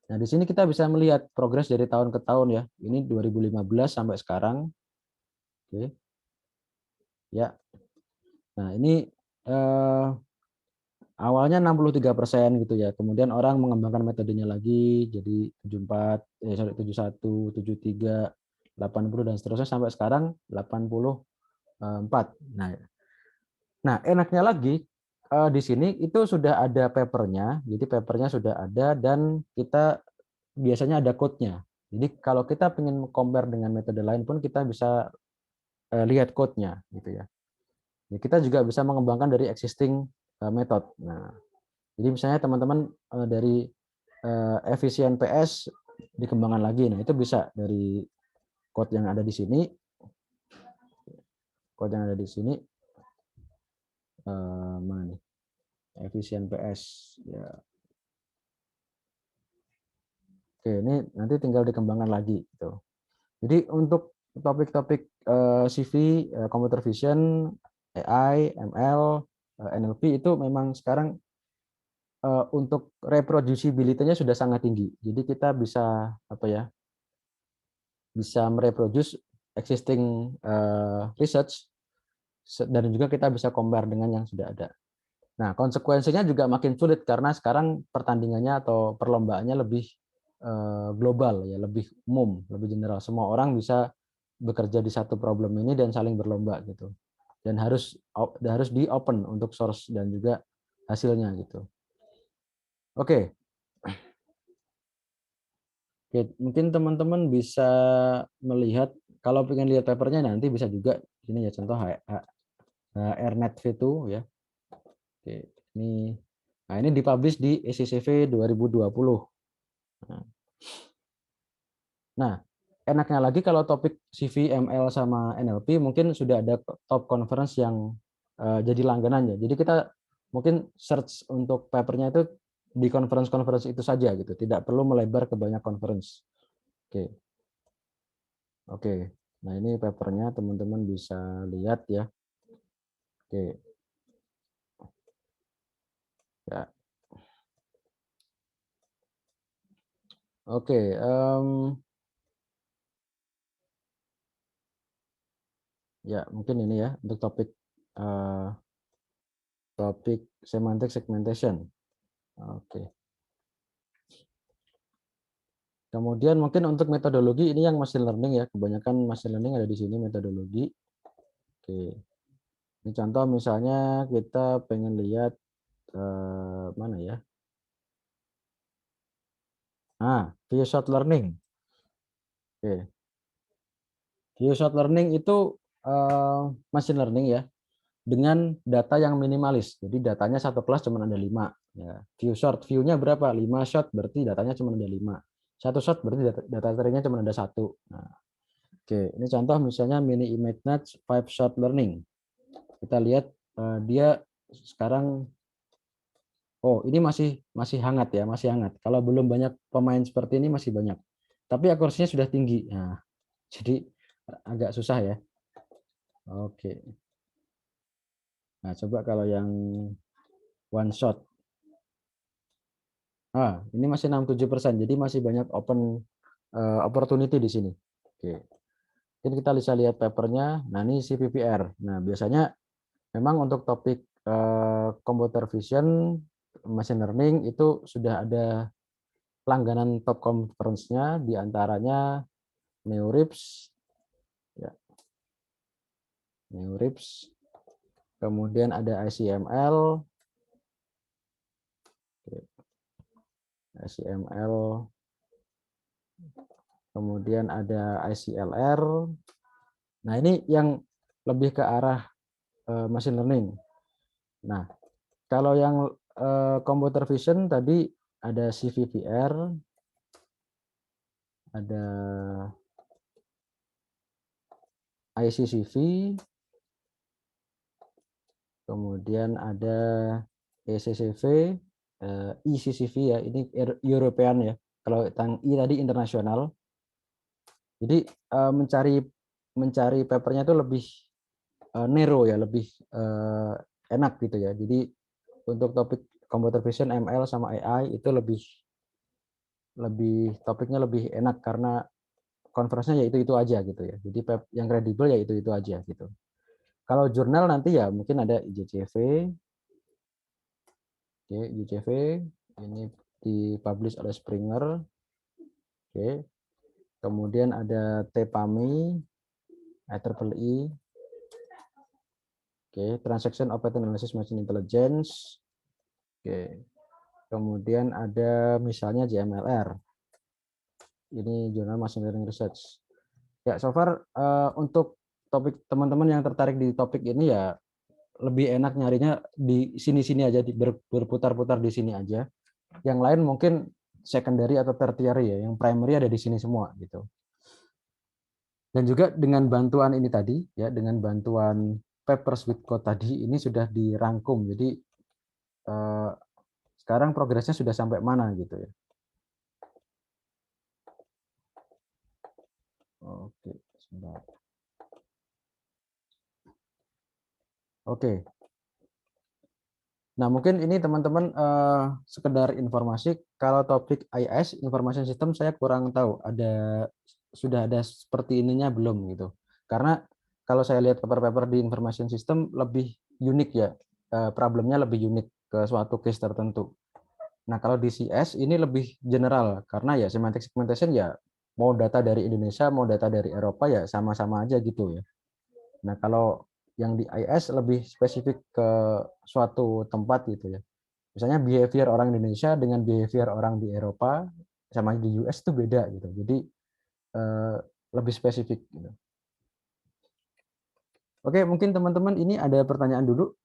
Nah, di sini kita bisa melihat progres dari tahun ke tahun ya. Ini 2015 sampai sekarang. Oke, ya. Nah, ini awalnya 63% gitu ya. Kemudian orang mengembangkan metodenya lagi jadi 71, 73, 80 dan seterusnya sampai sekarang 84. Nah, enaknya lagi di sini itu sudah ada papernya. Jadi papernya sudah ada dan kita biasanya ada code-nya. Jadi kalau kita ingin compare dengan metode lain pun kita bisa lihat code-nya gitu ya. Jadi kita juga bisa mengembangkan dari existing method. Nah, jadi misalnya teman-teman dari efisien PS dikembangkan lagi. Nah, itu bisa dari code yang ada di sini. Code yang ada di sini mana nih? Efisien PS ya. Oke, ini nanti tinggal dikembangkan lagi gitu. Jadi untuk topik-topik CV, computer vision, AI, ML, NLP itu memang sekarang untuk reproducibility-nya sudah sangat tinggi. Jadi kita bisa apa ya? Bisa mereproduce existing research dan juga kita bisa compare dengan yang sudah ada. Nah, konsekuensinya juga makin sulit karena sekarang pertandingannya atau perlombaannya lebih global ya, lebih umum, lebih general. Semua orang bisa bekerja di satu problem ini dan saling berlomba gitu. Dan harus di open untuk source dan juga hasilnya gitu. Oke. Oke, mungkin teman-teman bisa melihat kalau pengen lihat papernya nanti bisa juga ini ya, contoh HRNet V2 ya. Oke, ini nah ini dipublish di ECCV 2020. Nah, enaknya lagi kalau topik CV, ML sama NLP mungkin sudah ada top conference yang jadi langganan ya. Jadi kita mungkin search untuk papernya itu di conference-conference itu saja gitu, tidak perlu melebar ke banyak conference. Oke. Oke. Nah, ini papernya teman-teman bisa lihat ya. Oke. Ya. Oke, Ya, mungkin ini ya untuk topik eh, topik semantic segmentation. Oke. Kemudian mungkin untuk metodologi ini yang machine learning ya, kebanyakan machine learning ada di sini metodologi. Oke. Ini contoh misalnya kita pengen lihat mana ya? Nah, view shot learning. Oke. View shot learning itu machine learning ya dengan data yang minimalis. Jadi datanya satu kelas cuma ada 5. Ya. View shot, view-nya berapa? 5 shot berarti datanya cuma ada 5. Satu shot berarti data nya cuma ada satu. Nah, oke, ini contoh misalnya mini ImageNet 5 shot learning. Kita lihat dia sekarang, oh ini masih masih hangat ya, masih hangat. Kalau belum banyak pemain seperti ini masih banyak. Tapi akurasinya sudah tinggi. Nah, jadi agak susah ya. Oke. Nah, coba kalau yang one shot. Ini masih 67%. Jadi masih banyak open opportunity di sini. Oke. Jadi kita bisa lihat papernya. Nah, ini CVPR. Nah, biasanya memang untuk topik computer vision, machine learning itu sudah ada langganan top conference-nya, di antaranya NeoRIPS, ya, NeoRIPS, kemudian ada ICML, ICML, kemudian ada ICLR. Nah, ini yang lebih ke arah machine learning. Nah, kalau yang computer vision tadi ada CVPR, ada ICCV, kemudian ada ECCV, ECCV ya, ini European ya. Kalau yang I tadi internasional. Jadi mencari mencari papernya itu lebih narrow ya, lebih enak gitu ya. Jadi untuk topik computer vision, ML sama AI itu lebih lebih topiknya lebih enak karena conference-nya ya itu aja gitu ya. Jadi yang kredibel ya itu aja gitu. Kalau jurnal nanti ya mungkin ada IJCV, oke, IJCV ini dipublish oleh Springer, oke. Kemudian ada TPAMI, IEEE, oke, Transaction of Pattern Analysis Machine Intelligence, oke. Kemudian ada misalnya JMLR, ini Journal Machine Learning Research. Ya, so far untuk topik teman-teman yang tertarik di topik ini ya lebih enak nyarinya di sini-sini aja, berputar-putar di sini aja. Yang lain mungkin secondary atau tertiary ya, yang primary ada di sini semua gitu. Dan juga dengan bantuan ini tadi ya, dengan bantuan Papers with Code tadi ini sudah dirangkum. Jadi eh, sekarang progresnya sudah sampai mana gitu ya. Oke, sebentar. Oke. Nah, mungkin ini teman-teman sekedar informasi, kalau topik IS Information System saya kurang tahu sudah ada seperti ininya belum gitu. Karena kalau saya lihat paper-paper di Information System lebih unik ya, problemnya lebih unik ke suatu case tertentu. Nah, kalau di CS ini lebih general karena ya semantic segmentation ya mau data dari Indonesia, mau data dari Eropa ya sama-sama aja gitu ya. Nah, kalau yang di IS lebih spesifik ke suatu tempat gitu ya. Misalnya behavior orang Indonesia dengan behavior orang di Eropa sama di US itu beda gitu. Jadi eh, lebih spesifik gitu. Oke, mungkin teman-teman ini ada pertanyaan dulu.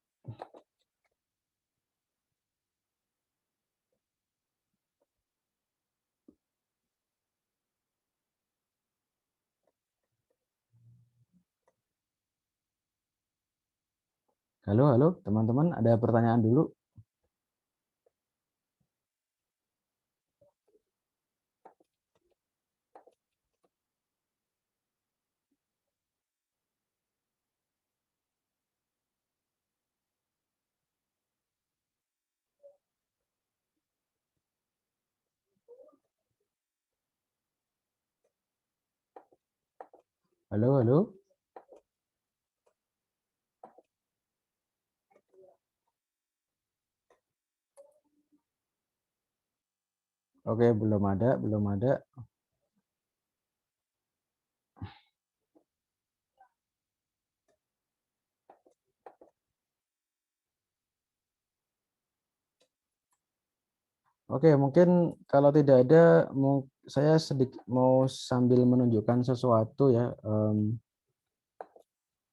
Halo, halo, teman-teman ada pertanyaan dulu. Halo, halo. Oke, belum ada, belum ada. Oke, mungkin kalau tidak ada, saya sedikit mau sambil menunjukkan sesuatu ya.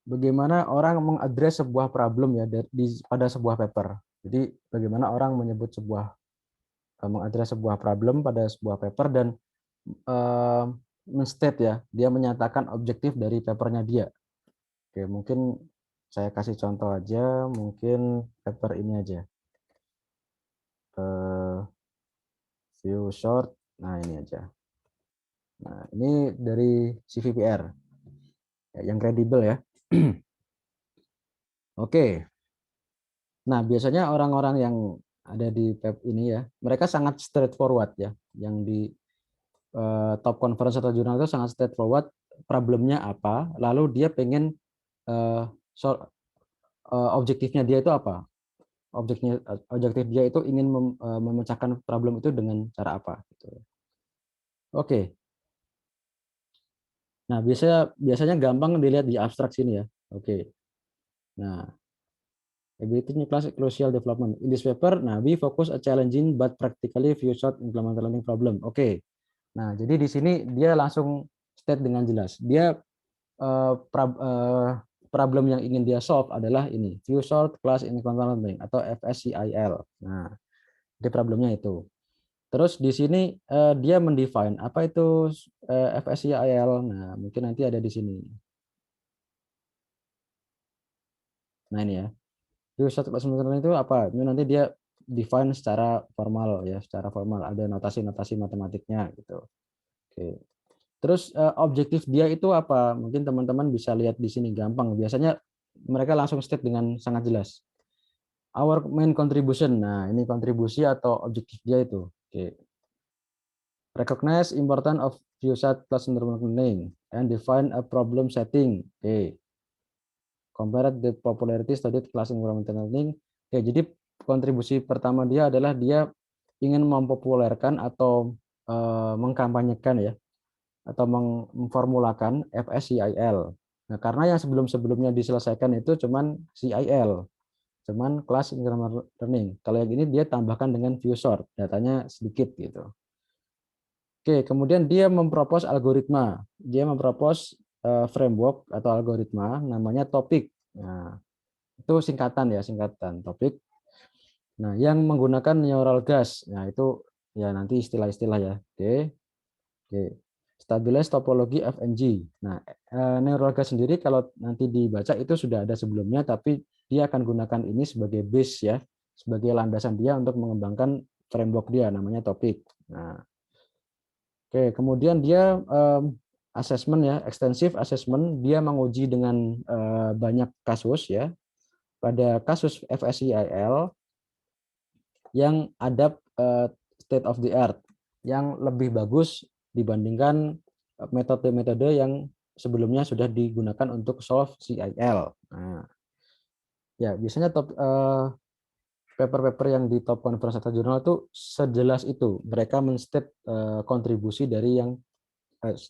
Bagaimana orang mengadres sebuah problem ya pada sebuah paper. Jadi bagaimana orang menyebut mengadres sebuah problem pada sebuah paper dan eh, men-state ya, dia menyatakan objektif dari papernya dia. Oke, mungkin saya kasih contoh aja, mungkin paper ini aja. Eh, view short, nah ini aja. Nah, ini dari CVPR, yang kredibel ya. Oke, nah biasanya orang-orang yang ada di web ini ya, mereka sangat straightforward ya. Yang di top conference atau jurnal itu sangat straightforward, problemnya apa, lalu dia pengen eh, objektifnya dia itu apa. Objektif dia itu ingin memecahkan problem itu dengan cara apa. Gitu. Oke, nah biasanya biasanya gampang dilihat di abstrak sini ya. Oke, nah ability class crucial development. In this paper, nah we focus a challenging but practically few short implemental learning problem. Oke. Nah, jadi di sini dia langsung state dengan jelas. Dia problem yang ingin dia solve adalah ini, few short class implemental learning atau FSCIL. Nah, di problemnya itu. Terus di sini dia mendefine apa itu FSCIL. Nah, mungkin nanti ada di sini. Nah, ini ya. Few short class implemental learning itu apa? Ini nanti dia define secara formal ya, secara formal ada notasi-notasi matematiknya gitu. Oke. Terus objektif dia itu apa? Mungkin teman-teman bisa lihat di sini gampang. Biasanya mereka langsung state dengan sangat jelas. Our main contribution. Nah, ini kontribusi atau objektif dia itu. Oke. Recognize importance of ViewSat plus learning and define a problem setting. Oke. Compare the popularity studied class environmental learning. Oke, jadi kontribusi pertama dia adalah dia ingin mempopulerkan atau mengkampanyekan ya atau memformulakan FSCIL. Nah, karena yang sebelum-sebelumnya diselesaikan itu cuman CIL, cuman class incremental learning. Kalau yang ini dia tambahkan dengan view sort, datanya sedikit gitu. Oke, kemudian dia mempropos algoritma. Dia mempropos framework atau algoritma namanya topik. Nah, itu singkatan ya, singkatan topik. Nah, yang menggunakan neural gas. Nah, itu ya nanti istilah-istilah ya. Oke. Oke. Stabilize topologi FNG. Nah, neural gas sendiri kalau nanti dibaca itu sudah ada sebelumnya, tapi dia akan gunakan ini sebagai base ya, sebagai landasan dia untuk mengembangkan framework dia, namanya topik. Nah, oke, kemudian dia assessment ya, extensive assessment, dia menguji dengan banyak kasus ya. Pada kasus FSCIL yang ada state of the art, yang lebih bagus dibandingkan metode-metode yang sebelumnya sudah digunakan untuk solve CIL. Nah, ya biasanya paper-paper yang di top conference atau jurnal itu sejelas itu mereka men-state kontribusi dari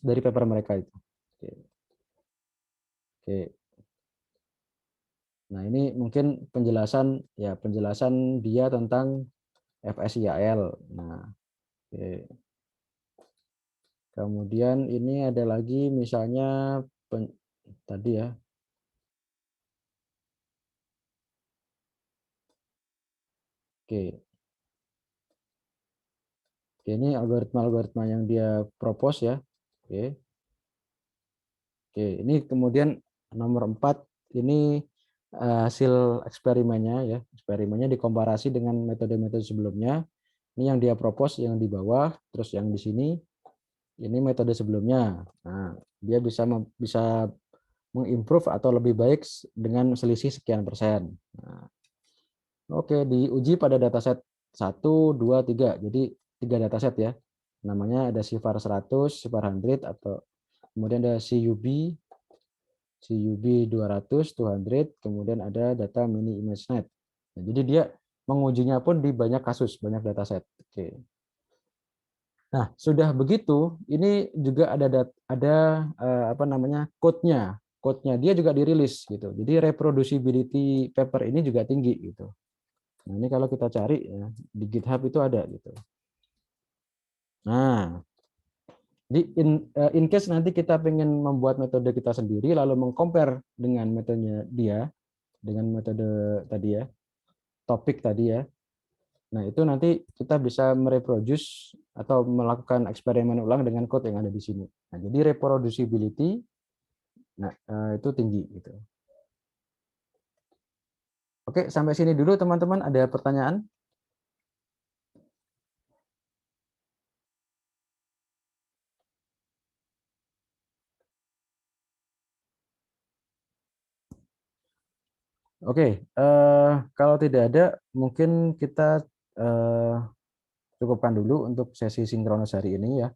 dari paper mereka itu. Oke. Oke. Nah, ini mungkin penjelasan dia tentang FSIL. Nah, oke. Kemudian ini ada lagi misalnya tadi ya. Oke. Oke, ini algoritma-algoritma yang dia propose ya. Oke. Oke, ini kemudian nomor 4 ini hasil eksperimennya ya. Eksperimennya dikomparasi dengan metode-metode sebelumnya. Ini yang dia propose yang di bawah, terus yang di sini ini metode sebelumnya. Nah, dia bisa mengimprove atau lebih baik dengan selisih sekian persen. Nah, oke, diuji pada dataset 1, 2, 3. Jadi 3 dataset ya. Namanya ada CIFAR 100, CIFAR 100 atau kemudian ada CUB 200, 200, kemudian ada data mini ImageNet. Nah, jadi dia mengujinya pun di banyak kasus, banyak dataset. Oke. Nah, sudah begitu, ini juga apa namanya code-nya. Code-nya dia juga dirilis gitu. Jadi reproducibility paper ini juga tinggi gitu. Nah, ini kalau kita cari ya, di GitHub itu ada gitu. Nah, in case nanti kita pengen membuat metode kita sendiri lalu mengcompare dengan metodenya dia dengan metode tadi ya, topik tadi ya. Nah, itu nanti kita bisa mereproduce atau melakukan eksperimen ulang dengan code yang ada di sini. Nah, jadi reproducibility itu tinggi gitu. Oke, sampai sini dulu teman-teman. Ada pertanyaan? Oke, kalau tidak ada, mungkin kita cukupkan dulu untuk sesi sinkronus hari ini ya.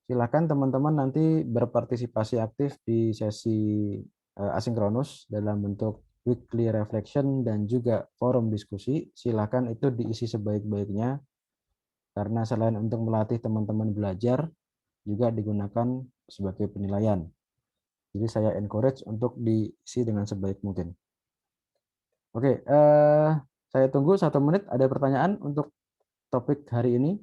Silakan teman-teman nanti berpartisipasi aktif di sesi asinkronus dalam bentuk weekly reflection dan juga forum diskusi. Silakan itu diisi sebaik-baiknya karena selain untuk melatih teman-teman belajar, juga digunakan sebagai penilaian. Jadi saya encourage untuk diisi dengan sebaik mungkin. Oke, saya tunggu 1 menit. Ada pertanyaan untuk topik hari ini?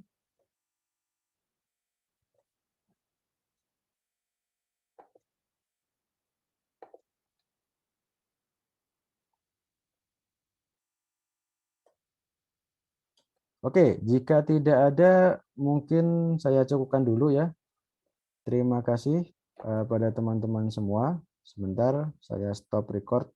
Oke, jika tidak ada, mungkin saya cukupkan dulu ya. Terima kasih pada teman-teman semua. Sebentar, saya stop record.